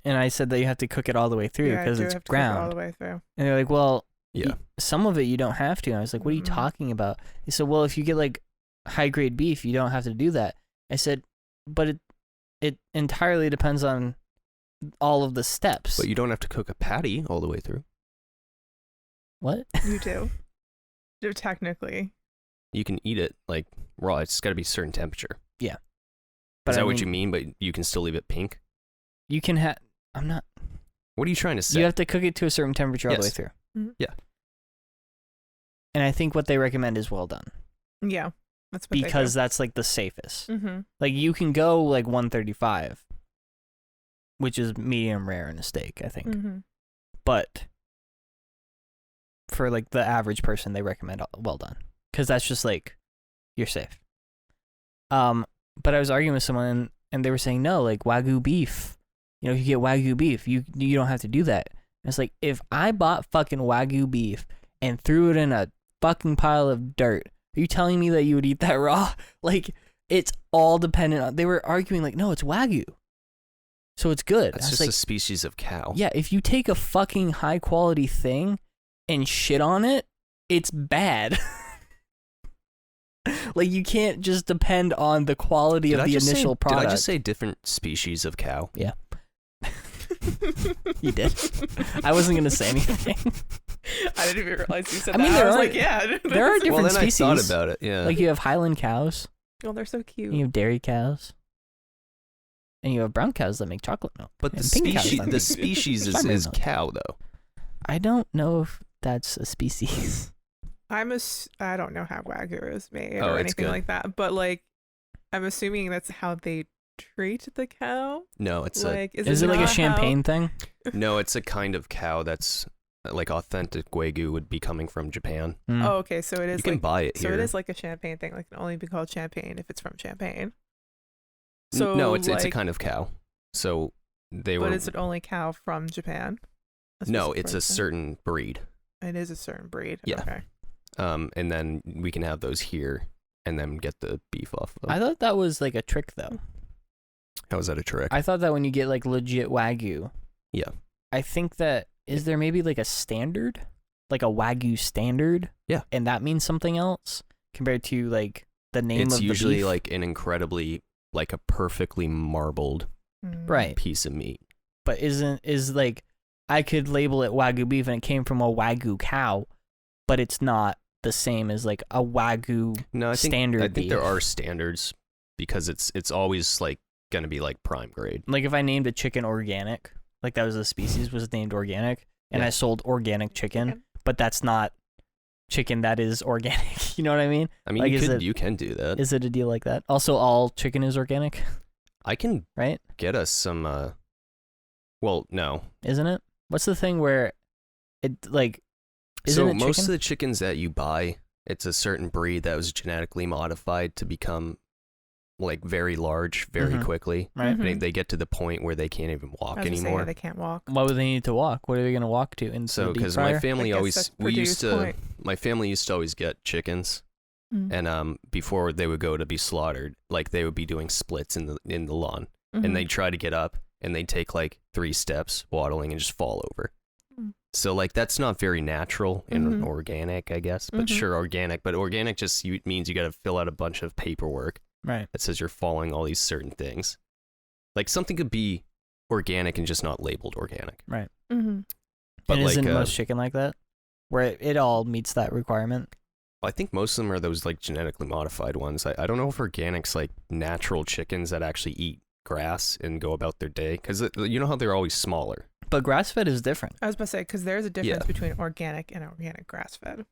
Speaker 2: And I said that you have to cook it all the way through
Speaker 3: Yeah, I
Speaker 2: because
Speaker 3: do
Speaker 2: it's
Speaker 3: have to cook it all
Speaker 2: ground.
Speaker 3: the way through.
Speaker 2: And they're like, well,
Speaker 1: Yeah.
Speaker 2: some of it you don't have to. And I was like, what are you
Speaker 3: Mhm.
Speaker 2: talking about? He said, well, if you get like high grade beef, you don't have to do that. I said, but it entirely depends on all of the steps.
Speaker 1: But you don't have to cook a patty all the way through.
Speaker 2: What?
Speaker 3: You do. Technically.
Speaker 1: You can eat it like raw. It's got to be a certain temperature.
Speaker 2: But
Speaker 1: Is that
Speaker 2: I
Speaker 1: what
Speaker 2: mean,
Speaker 1: you mean? But you can still leave it pink?
Speaker 2: You can have. I'm not.
Speaker 1: What are you trying to say?
Speaker 2: You have to cook it to a certain temperature all the way
Speaker 1: Yes.
Speaker 2: through.
Speaker 3: Mhm.
Speaker 1: Yeah.
Speaker 2: And I think what they recommend is well done
Speaker 3: Yeah. That's what
Speaker 2: because that's like the safest.
Speaker 3: Mm-hmm.
Speaker 2: Like you can go like 135, which is medium rare in a steak, I think.
Speaker 3: Mm-hmm.
Speaker 2: But for like the average person, they recommend well done because that's just like you're safe. But I was arguing with someone and they were saying no, like Wagyu beef. You know, if you get Wagyu beef, you don't have to do that. And it's like if I bought fucking Wagyu beef and threw it in a fucking pile of dirt, are you telling me that you would eat that raw? Like it's all dependent on. They were arguing like, no, it's Wagyu, so it's good.
Speaker 1: That's
Speaker 2: I was
Speaker 1: just
Speaker 2: like,
Speaker 1: a species of cow.
Speaker 2: yeah, if you take a fucking high quality thing and shit on it, it's bad. Like you can't just depend on the quality
Speaker 1: Did
Speaker 2: of
Speaker 1: I
Speaker 2: the
Speaker 1: just say-
Speaker 2: initial product.
Speaker 1: Did I just say different species of cow?
Speaker 2: You did. I wasn't gonna say anything.
Speaker 3: I didn't even realize you said
Speaker 2: I
Speaker 3: that.
Speaker 2: mean, there
Speaker 3: I was
Speaker 2: are-
Speaker 3: like, yeah.
Speaker 2: there are different
Speaker 1: Well, then
Speaker 2: species.
Speaker 1: I thought about it. Yeah.
Speaker 2: Like you have Highland cows,
Speaker 3: Oh, they're so cute.
Speaker 2: and you have dairy cows, and you have brown cows that make chocolate milk.
Speaker 1: but the
Speaker 2: and pink cows
Speaker 1: species,
Speaker 2: that
Speaker 1: the
Speaker 2: make
Speaker 1: species
Speaker 2: strawberry
Speaker 1: is
Speaker 2: milk.
Speaker 1: cow though.
Speaker 2: I don't know if that's a species.
Speaker 3: I don't know how Wagyu is made
Speaker 1: Oh,
Speaker 3: or
Speaker 1: it's
Speaker 3: anything
Speaker 1: good.
Speaker 3: like that, but like, I'm assuming that's how they treat the cow.
Speaker 1: No, it's
Speaker 3: Like,
Speaker 2: Is it like
Speaker 3: not
Speaker 2: a
Speaker 3: how-
Speaker 2: champagne thing?
Speaker 1: no, it's a kind of cow that's like authentic Wagyu would be coming from Japan.
Speaker 2: Mm.
Speaker 3: Oh, okay, so it is
Speaker 1: You can
Speaker 3: like
Speaker 1: buy it
Speaker 3: so
Speaker 1: here.
Speaker 3: it is like a champagne thing. Like, it can only be called champagne if it's from Champagne. So
Speaker 1: No, it's a
Speaker 3: like-
Speaker 1: kind of cow. So they
Speaker 3: But
Speaker 1: were.
Speaker 3: is it only cow from Japan?
Speaker 1: No,
Speaker 3: specific
Speaker 1: it's a
Speaker 3: person?
Speaker 1: certain breed.
Speaker 3: It is a certain breed.
Speaker 1: Yeah.
Speaker 3: Okay.
Speaker 1: And then we can have those here, and then get the beef off of them.
Speaker 2: I thought that was like a trick though.
Speaker 1: How is that a trick?
Speaker 2: I thought that when you get like legit Wagyu,
Speaker 1: Yeah.
Speaker 2: I think that is there maybe like a standard, like a Wagyu standard?
Speaker 1: Yeah.
Speaker 2: And that means something else compared to like the name
Speaker 1: It's
Speaker 2: of the
Speaker 1: usually
Speaker 2: beef?
Speaker 1: like an incredibly, like a perfectly marbled
Speaker 3: Mm.
Speaker 2: right.
Speaker 1: piece of meat.
Speaker 2: But is like I could label it Wagyu beef and it came from a Wagyu cow, but it's not the same as like a Wagyu.
Speaker 1: No, I think
Speaker 2: Standard
Speaker 1: I think there
Speaker 2: beef.
Speaker 1: are standards because it's always like gonna be like prime grade.
Speaker 2: Like if I named a chicken organic, like that was the species was named organic, and
Speaker 1: Yeah.
Speaker 2: I sold organic chicken, but that's not chicken that is organic. You know what I mean?
Speaker 1: I mean,
Speaker 2: Like, is
Speaker 1: you can do that.
Speaker 2: Is it a deal like that? Also, all chicken is organic,
Speaker 1: I can
Speaker 2: right?
Speaker 1: get us some. Well, no,
Speaker 2: Isn't it? What's the thing where it like Isn't
Speaker 1: So
Speaker 2: it
Speaker 1: most
Speaker 2: chicken?
Speaker 1: of the chickens that you buy, it's a certain breed that was genetically modified to become like very large very
Speaker 2: Mhm.
Speaker 1: quickly.
Speaker 2: Right.
Speaker 3: Mhm.
Speaker 1: They get to the point where they can't even
Speaker 3: I
Speaker 1: walk
Speaker 3: was gonna say,
Speaker 1: anymore.
Speaker 3: they can't walk.
Speaker 2: Why would they need to walk? What are they going to walk to? Into
Speaker 1: So
Speaker 2: the deep
Speaker 1: because
Speaker 2: fryer?
Speaker 1: my family
Speaker 3: I guess
Speaker 1: always
Speaker 3: that's
Speaker 1: we used
Speaker 3: Purdue's
Speaker 1: to
Speaker 3: point.
Speaker 1: my family used to always get chickens,
Speaker 3: Mm.
Speaker 1: and before they would go to be slaughtered, like they would be doing splits in the lawn,
Speaker 3: Mhm.
Speaker 1: and they'd try to get up, and they'd take like 3 steps waddling and just fall over.
Speaker 3: Mm.
Speaker 1: So like that's not very natural and
Speaker 3: Mhm.
Speaker 1: organic, I guess. But
Speaker 3: Mhm.
Speaker 1: sure, organic. But organic just means you got to fill out a bunch of paperwork
Speaker 2: Right.
Speaker 1: that says you're following all these certain things. Like something could be organic and just not labeled organic.
Speaker 3: Mhm.
Speaker 1: But
Speaker 2: And
Speaker 1: like,
Speaker 2: isn't most chicken like that? Where it all meets that requirement?
Speaker 1: I think most of them are those like genetically modified ones. I don't know if organic's like natural chickens that actually eat grass and go about their day, because you know how they're always smaller.
Speaker 2: But grass-fed is different.
Speaker 3: I was about to say, because there's a difference
Speaker 1: Yeah.
Speaker 3: between organic and organic grass-fed.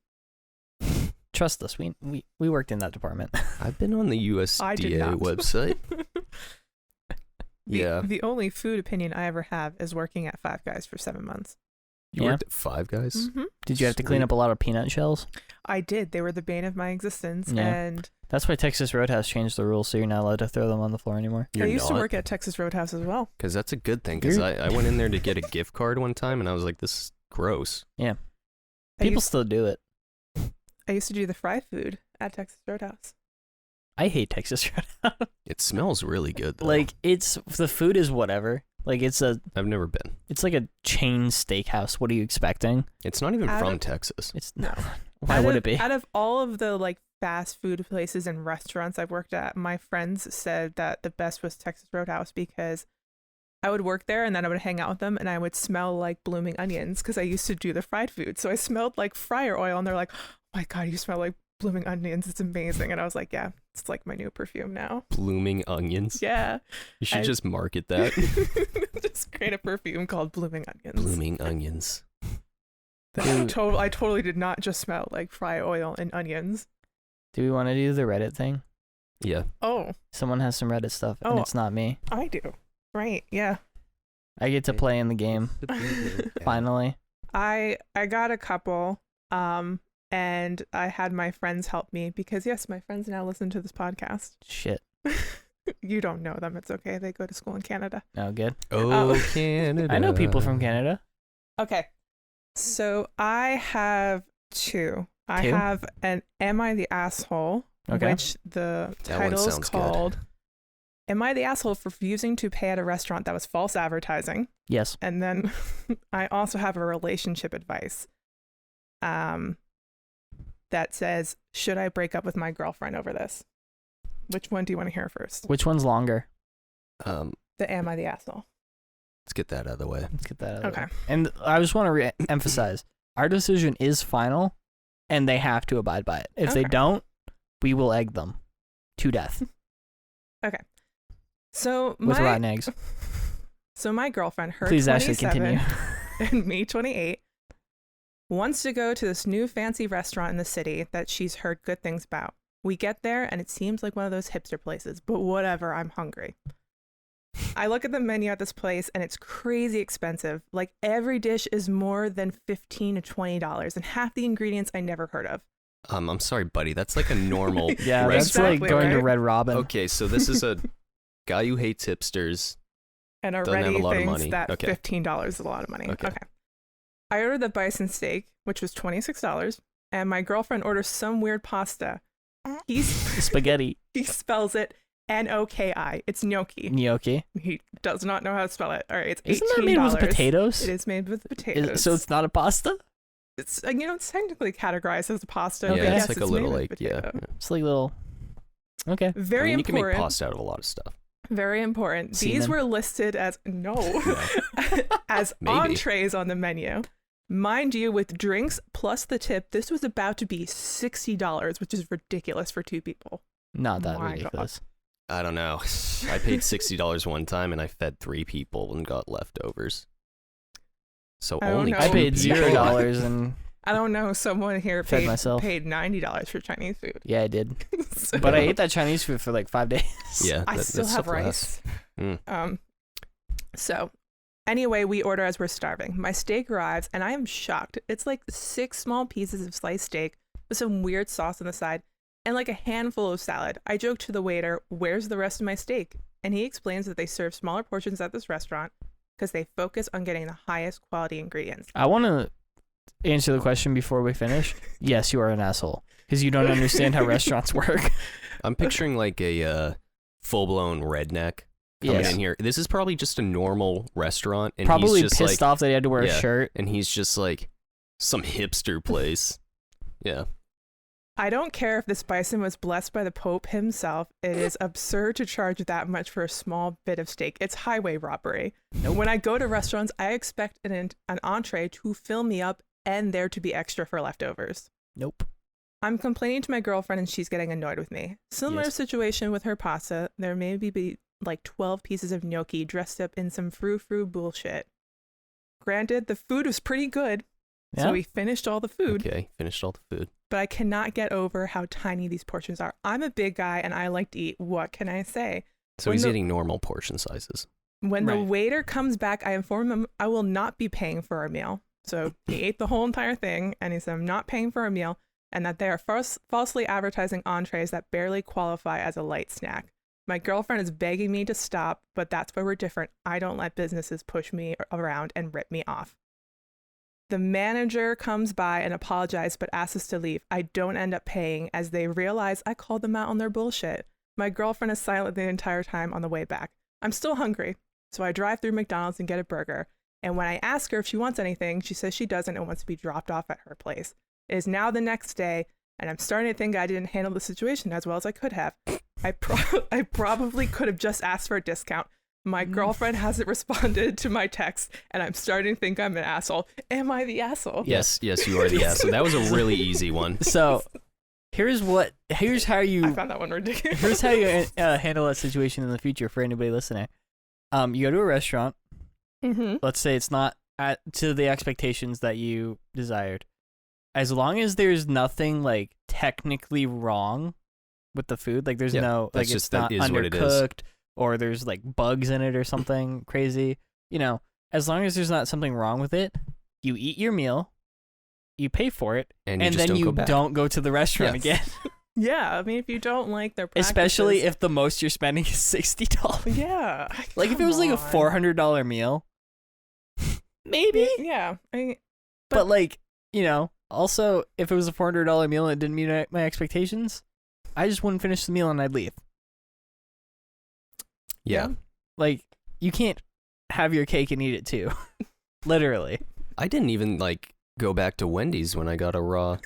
Speaker 2: Trust us. We worked in that department.
Speaker 1: I've been on the
Speaker 3: I did
Speaker 1: USDA
Speaker 3: not.
Speaker 1: website.
Speaker 3: The,
Speaker 1: Yeah.
Speaker 3: The only food opinion I ever have is working at Five Guys for 7 months.
Speaker 1: You
Speaker 2: Yeah.
Speaker 1: worked at Five Guys?
Speaker 3: Mm-hmm.
Speaker 2: Did you have to clean
Speaker 1: Sweet.
Speaker 2: up a lot of peanut shells?
Speaker 3: I did. They were the bane of my existence.
Speaker 2: Yeah.
Speaker 3: And
Speaker 2: That's why Texas Roadhouse changed the rules, so you're not allowed to throw them on the floor anymore.
Speaker 1: You're
Speaker 3: I used to
Speaker 1: not?
Speaker 3: work at Texas Roadhouse as well.
Speaker 1: Because that's a good thing. Because
Speaker 2: You're-
Speaker 1: I went in there to get a gift card one time, and I was like, this is gross.
Speaker 3: I
Speaker 2: People
Speaker 3: used,
Speaker 2: still do it.
Speaker 3: I used to do the fry food at Texas Roadhouse.
Speaker 2: I hate Texas Roadhouse.
Speaker 1: It smells really good, though.
Speaker 2: Like the food is whatever. Like it's
Speaker 1: I've never been.
Speaker 2: like a chain steakhouse. What are you expecting?
Speaker 1: It's not even
Speaker 3: Out
Speaker 1: from
Speaker 3: of-
Speaker 1: Texas.
Speaker 2: It's
Speaker 3: No.
Speaker 2: Why
Speaker 3: Out
Speaker 2: would
Speaker 3: of-
Speaker 2: it be?
Speaker 3: Out of all of the like fast food places and restaurants I've worked at, my friends said that the best was Texas Roadhouse because I would work there and then I would hang out with them and I would smell like blooming onions because I used to do the fried food. So I smelled like fryer oil and they're like, oh my God, you smell like blooming onions. It's amazing. And I was like, yeah, it's like my new perfume now.
Speaker 1: Blooming onions.
Speaker 3: Yeah.
Speaker 1: You should
Speaker 3: I-
Speaker 1: just market that.
Speaker 3: Just create a perfume called Blooming Onions.
Speaker 1: Blooming onions.
Speaker 3: I totally did not just smell like fry oil and onions.
Speaker 2: Do we want to do the Reddit thing?
Speaker 1: Yeah.
Speaker 3: Oh,
Speaker 2: Someone has some Reddit stuff, and
Speaker 3: Oh.
Speaker 2: it's not me.
Speaker 3: I do. Right. Yeah.
Speaker 2: I get to play in the game finally.
Speaker 3: I got a couple and I had my friends help me because yes, my friends now listen to this podcast.
Speaker 2: Shit.
Speaker 3: You don't know them. It's okay. They go to school in Canada.
Speaker 2: Oh, good.
Speaker 1: Oh,
Speaker 3: Oh.
Speaker 1: Canada.
Speaker 2: I know people from Canada.
Speaker 3: Okay. So I have two. I
Speaker 2: Two?
Speaker 3: have an Am I the Asshole?
Speaker 2: Okay.
Speaker 3: Which the
Speaker 1: That one
Speaker 3: title is
Speaker 1: sounds good.
Speaker 3: called Am I the Asshole for refusing to pay at a restaurant that was false advertising?
Speaker 2: Yes.
Speaker 3: And then I also have a relationship advice that says, should I break up with my girlfriend over this? Which one do you want to hear first?
Speaker 2: Which one's longer?
Speaker 3: The Am I the Asshole?
Speaker 1: Let's get that out of the way.
Speaker 2: Let's get that out of the
Speaker 3: Okay.
Speaker 2: way. And I just want to re-emphasize, our decision is final, and they have to abide by it. If they
Speaker 3: Okay.
Speaker 2: don't, we will egg them to death
Speaker 3: So
Speaker 2: with
Speaker 3: my
Speaker 2: rotten eggs.
Speaker 3: so my girlfriend, her
Speaker 2: Please, Ashley,
Speaker 3: 27
Speaker 2: continue.
Speaker 3: and me 28, wants to go to this new fancy restaurant in the city that she's heard good things about. We get there and it seems like one of those hipster places, but whatever, I'm hungry. I look at the menu at this place and it's crazy expensive. Like every dish is more than $15 to $20 and half the ingredients I never heard of.
Speaker 1: I'm sorry, buddy. That's like a normal
Speaker 2: Yeah, that's
Speaker 1: restaurant.
Speaker 2: like going to
Speaker 3: right?
Speaker 2: Red Robin.
Speaker 1: Okay, so this is a guy who hates hipsters.
Speaker 3: And
Speaker 1: Doesn't have
Speaker 3: already
Speaker 1: a lot of
Speaker 3: thinks
Speaker 1: money.
Speaker 3: that
Speaker 1: Okay.
Speaker 3: $15 is a lot of money.
Speaker 1: Okay.
Speaker 3: Okay. I ordered the bison steak, which was $26, and my girlfriend orders some weird pasta.
Speaker 2: Spaghetti.
Speaker 3: He spells it N-O-K-I. It's gnocchi.
Speaker 2: Gnocchi.
Speaker 3: He does not know how to spell it. All right, it's $18.
Speaker 2: Isn't that made with potatoes?
Speaker 3: It is made with potatoes.
Speaker 2: So it's not a pasta?
Speaker 3: it's it's technically categorized as a pasta.
Speaker 2: Okay.
Speaker 3: but
Speaker 1: Yeah,
Speaker 3: yes,
Speaker 1: it's like a
Speaker 3: made
Speaker 1: little
Speaker 3: with
Speaker 1: like yeah.
Speaker 3: potato.
Speaker 2: It's like little... Okay.
Speaker 3: Very
Speaker 1: I mean, you can make
Speaker 3: important.
Speaker 1: pasta out of a lot of stuff.
Speaker 3: Very important. These
Speaker 2: Semen.
Speaker 3: were listed as as
Speaker 1: Maybe.
Speaker 3: entrees on the menu. Mind you, with drinks plus the tip, this was about to be $60, which is ridiculous for two people.
Speaker 2: Not that
Speaker 3: My God.
Speaker 2: ridiculous.
Speaker 1: I don't know. I paid $60 one time and I fed 3 people and got leftovers. So
Speaker 3: I don't
Speaker 1: only
Speaker 3: know.
Speaker 2: I
Speaker 1: 2
Speaker 2: paid
Speaker 1: people.
Speaker 2: $0 and
Speaker 3: I don't know. Someone here
Speaker 2: Fed
Speaker 3: paid
Speaker 2: myself.
Speaker 3: $90 for Chinese food.
Speaker 2: yeah, I did.
Speaker 3: So-
Speaker 2: But I ate that Chinese food for like 5 days.
Speaker 1: Yeah,
Speaker 3: I
Speaker 1: that
Speaker 3: still
Speaker 1: stuff
Speaker 3: have
Speaker 1: lasts.
Speaker 3: rice.
Speaker 1: Mm.
Speaker 3: So Anyway, we order as we're starving. My steak arrives, and I am shocked. It's like 6 small pieces of sliced steak with some weird sauce on the side and like a handful of salad. I joke to the waiter, "Where's the rest of my steak?" And he explains that they serve smaller portions at this restaurant because they focus on getting the highest quality ingredients.
Speaker 2: I want to answer the question before we finish. Yes, you are an asshole because you don't understand how restaurants work.
Speaker 1: I'm picturing like a full-blown redneck coming in here. This is probably just a normal restaurant, and
Speaker 2: probably
Speaker 1: he's just
Speaker 2: pissed off that he had to wear a shirt.
Speaker 1: And he's just like some hipster place. Yeah.
Speaker 3: I don't care if this bison was blessed by the Pope himself. It is absurd to charge that much for a small bit of steak. It's highway robbery.
Speaker 2: Nope.
Speaker 3: When I go to restaurants, I expect an entree to fill me up and there to be extra for leftovers.
Speaker 2: Nope.
Speaker 3: I'm complaining to my girlfriend and she's getting annoyed with me. Similar situation with her pasta. There may be like 12 pieces of gnocchi dressed up in some frou-frou bullshit. Granted, the food was pretty good, so we finished all the food.
Speaker 1: Okay, finished all the food.
Speaker 3: But I cannot get over how tiny these portions are. I'm a big guy and I like to eat. What can I say?
Speaker 1: So he's eating normal portion sizes.
Speaker 3: When the waiter comes back, I inform him I will not be paying for our meal. So he ate the whole entire thing and he said, "I'm not paying for our meal," and that they are falsely advertising entrees that barely qualify as a light snack. My girlfriend is begging me to stop, but that's where we're different. I don't let businesses push me around and rip me off. The manager comes by and apologizes but asks us to leave. I don't end up paying as they realize I called them out on their bullshit. My girlfriend is silent the entire time on the way back. I'm still hungry, so I drive through McDonald's and get a burger. And when I ask her if she wants anything, she says she doesn't and wants to be dropped off at her place. It is now the next day, and I'm starting to think I didn't handle the situation as well as I could have. I probably could have just asked for a discount. My girlfriend hasn't responded to my text, and I'm starting to think I'm an asshole. Am I the asshole?
Speaker 1: Yes, you are the asshole. That was a really easy one.
Speaker 2: So, here's how you.
Speaker 3: I found that one ridiculous.
Speaker 2: Here's how you handle that situation in the future for anybody listening. You go to a restaurant.
Speaker 3: Mm-hmm.
Speaker 2: Let's say it's not to the expectations that you desired. As long as there's nothing like technically wrong with the food, like there's no like it's not undercooked or there's like bugs in it or something crazy, as long as there's not something wrong with it, you eat your meal, you pay for it, and then you don't go to the restaurant again.
Speaker 3: Yeah, I mean, if you don't like their practices,
Speaker 2: especially if the most you're spending is $60.
Speaker 3: Yeah,
Speaker 2: like if it was like a $400 meal, maybe.
Speaker 3: Yeah,
Speaker 2: but like also if it was a $400 meal and it didn't meet my expectations, I just wouldn't finish the meal and I'd leave.
Speaker 1: Yeah.
Speaker 2: Like, you can't have your cake and eat it too. Literally.
Speaker 1: I didn't even, go back to Wendy's when I got a raw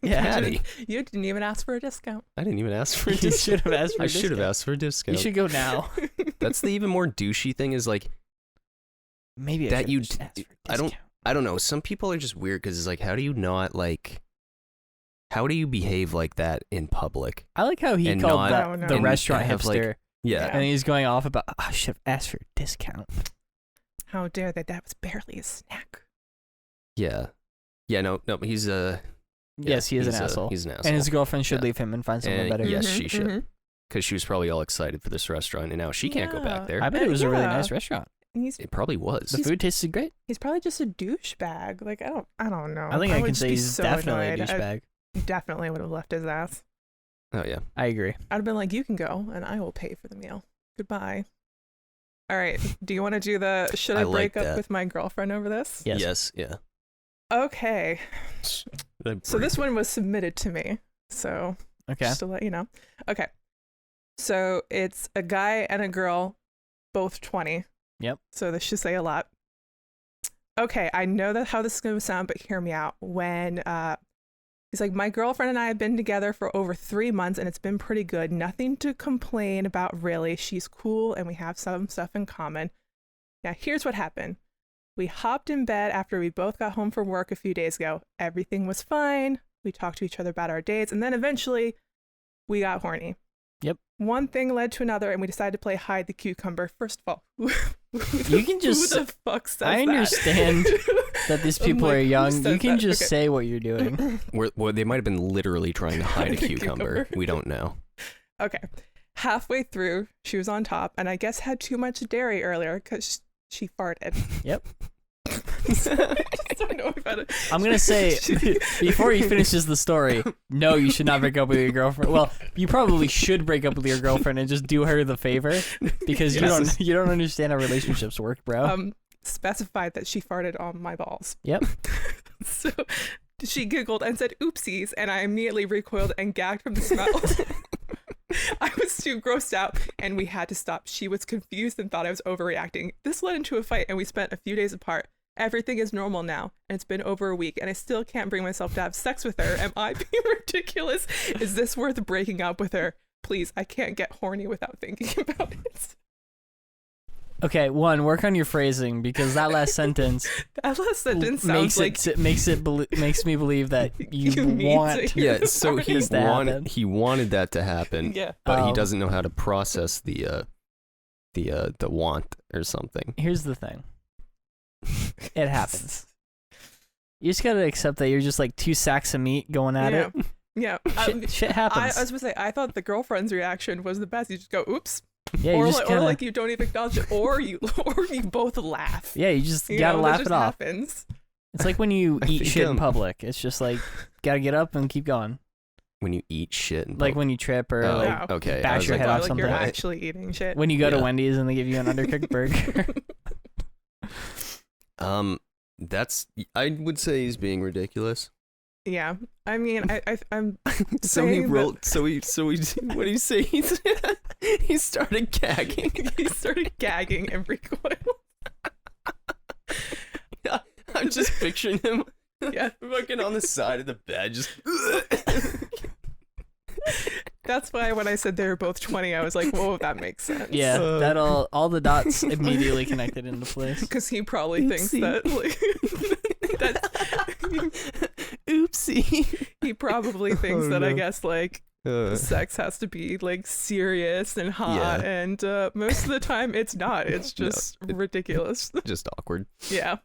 Speaker 1: patty.
Speaker 3: You didn't even ask for a discount.
Speaker 1: I didn't even ask for a discount.
Speaker 2: You should have asked for a discount.
Speaker 1: I should have asked for a discount.
Speaker 2: You should go now.
Speaker 1: That's the even more douchey thing is,
Speaker 2: maybe
Speaker 1: that
Speaker 2: you just ask for a discount.
Speaker 1: I don't know. Some people are just weird because it's like, how do you not, how do you behave like that in public?
Speaker 2: I like how he called the restaurant hipster.
Speaker 1: Yeah.
Speaker 2: And he's going off about, I should have asked for a discount.
Speaker 3: How dare they? That was barely a snack.
Speaker 1: Yeah. Yeah, no, he's
Speaker 2: yes, he is an asshole.
Speaker 1: He's an asshole.
Speaker 2: And his girlfriend should leave him and find someone better.
Speaker 1: Yes, she should. Because she was probably all excited for this restaurant, and now she can't go back there.
Speaker 2: I bet it was a really nice restaurant.
Speaker 1: It probably was.
Speaker 2: The food tasted great.
Speaker 3: He's probably just a douchebag. I don't know.
Speaker 2: I think I can say he's definitely a douchebag.
Speaker 3: I definitely would have left his ass.
Speaker 1: Oh, yeah.
Speaker 2: I agree.
Speaker 3: I'd have been like, you can go, and I will pay for the meal. Goodbye. All right. Do you want to do the, should I break up with my girlfriend over this?
Speaker 1: Yes. Yeah.
Speaker 3: Okay. So this one was submitted to me. So just to let you know. Okay. So it's a guy and a girl, both 20.
Speaker 2: Yep.
Speaker 3: So this should say a lot. Okay, I know how this is going to sound, but hear me out. When he's like, my girlfriend and I have been together for over 3 months, and it's been pretty good. Nothing to complain about, really. She's cool, and we have some stuff in common. Now, here's what happened. We hopped in bed after we both got home from work a few days ago. Everything was fine. We talked to each other about our dates, and then eventually we got horny.
Speaker 2: Yep.
Speaker 3: One thing led to another, and we decided to play hide the cucumber. First of all,
Speaker 2: you can just.
Speaker 3: Who the fuck says
Speaker 2: I understand that these people are young. You can just say what you're doing.
Speaker 1: Well, they might have been literally trying to hide a cucumber. We don't know.
Speaker 3: Okay. Halfway through, she was on top, and I guess had too much dairy earlier because she farted.
Speaker 2: Yep.
Speaker 3: I don't know about it.
Speaker 2: I'm gonna say before he finishes the story, no, you should not break up with your girlfriend. Well, you probably should break up with your girlfriend and just do her the favor because you don't understand how relationships work, bro.
Speaker 3: Specified that she farted on my balls.
Speaker 2: Yep.
Speaker 3: So she giggled and said oopsies, and I immediately recoiled and gagged from the smell. I was too grossed out and we had to stop. She was confused and thought I was overreacting. This led into a fight and we spent a few days apart. Everything is normal now and it's been over a week and I still can't bring myself to have sex with her. Am I being ridiculous? Is this worth breaking up with her? Please, I can't get horny without thinking about it.
Speaker 2: Okay, one, work on your phrasing because that last sentence
Speaker 3: sounds
Speaker 2: makes me believe that you
Speaker 3: need
Speaker 2: want.
Speaker 3: to-
Speaker 1: Yeah, so
Speaker 2: This to happen.
Speaker 1: he wanted that to happen,
Speaker 3: Yeah.
Speaker 1: but he doesn't know how to process the want or something.
Speaker 2: Here's the thing. It happens. You just gotta accept that you're just like 2 sacks of meat going at it.
Speaker 3: Yeah.
Speaker 2: Shit
Speaker 3: I
Speaker 2: happens.
Speaker 3: was gonna say, I thought the girlfriend's reaction was the best. You just go, oops.
Speaker 2: Yeah, you just
Speaker 3: or
Speaker 2: kinda,
Speaker 3: like you don't even acknowledge it, or you both laugh.
Speaker 2: yeah, you just
Speaker 3: You
Speaker 2: gotta
Speaker 3: know,
Speaker 2: laugh
Speaker 3: that
Speaker 2: it
Speaker 3: just
Speaker 2: off.
Speaker 3: happens.
Speaker 2: It's like when you
Speaker 1: I
Speaker 2: eat
Speaker 1: think,
Speaker 2: shit in public. It's just like gotta get up and keep going.
Speaker 1: When you eat shit,
Speaker 2: Like when you trip or
Speaker 1: Oh,
Speaker 2: like
Speaker 3: Wow.
Speaker 1: okay, I
Speaker 2: bash
Speaker 1: was
Speaker 2: your
Speaker 1: like,
Speaker 2: head off
Speaker 3: Like you're
Speaker 2: something.
Speaker 3: actually eating shit.
Speaker 2: when you go to
Speaker 1: Yeah.
Speaker 2: Wendy's and they give you an undercooked burger.
Speaker 1: That's I would say he's being ridiculous.
Speaker 3: Yeah, I mean, I'm
Speaker 1: So he
Speaker 3: saying that-
Speaker 1: rolled. So he. What do you say? He started gagging.
Speaker 3: he started gagging and recoiled.
Speaker 1: Yeah, I'm just picturing him.
Speaker 3: Yeah,
Speaker 1: Fucking on the side of the bed, just.
Speaker 3: that's why when I said they were both 20, I was like, whoa, that makes sense.
Speaker 2: Yeah, that all the dots immediately connected into place.
Speaker 3: Because he probably thinks
Speaker 1: Oopsie.
Speaker 3: that, like,
Speaker 1: Oopsie.
Speaker 3: he probably thinks
Speaker 1: Oh,
Speaker 3: that, I
Speaker 1: no.
Speaker 3: guess, like, sex has to be, like, serious and hot,
Speaker 1: Yeah.
Speaker 3: and most of the time it's not. It's
Speaker 1: No,
Speaker 3: just ridiculous.
Speaker 1: Just awkward.
Speaker 3: Yeah.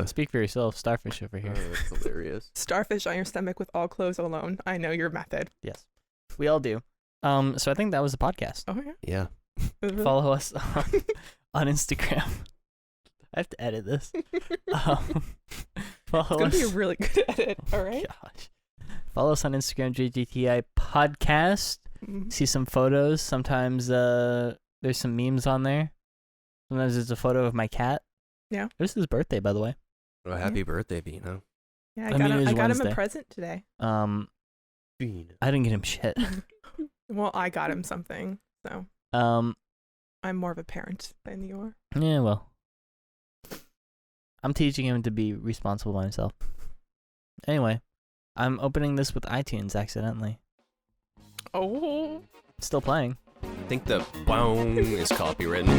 Speaker 2: Speak for yourself, Starfish over here.
Speaker 1: That's hilarious.
Speaker 3: Starfish on your stomach with all clothes alone. I know your method.
Speaker 2: Yes, we all do. So I think that was the podcast.
Speaker 3: Oh, yeah.
Speaker 1: Yeah.
Speaker 2: Follow us on Instagram. I have to edit this. Follow
Speaker 3: It's going
Speaker 2: us.
Speaker 3: to be a really good edit. All right.
Speaker 2: Gosh. Follow us on Instagram, JGTI Podcast.
Speaker 3: Mhm.
Speaker 2: See some photos. Sometimes there's some memes on there. Sometimes there's a photo of my cat.
Speaker 3: Yeah.
Speaker 2: It was his birthday, by the way.
Speaker 1: Well, happy birthday, Bino.
Speaker 3: Yeah,
Speaker 2: I mean, it was
Speaker 3: I got him
Speaker 2: Wednesday.
Speaker 3: a present today.
Speaker 2: I
Speaker 1: Bino.
Speaker 2: didn't get him shit.
Speaker 3: Well, I got him something, so I'm more of a parent than you are.
Speaker 2: Yeah, well. I'm teaching him to be responsible by himself. Anyway, I'm opening this with iTunes accidentally.
Speaker 3: Oh.
Speaker 2: Still playing.
Speaker 1: I think the boom is copywritten.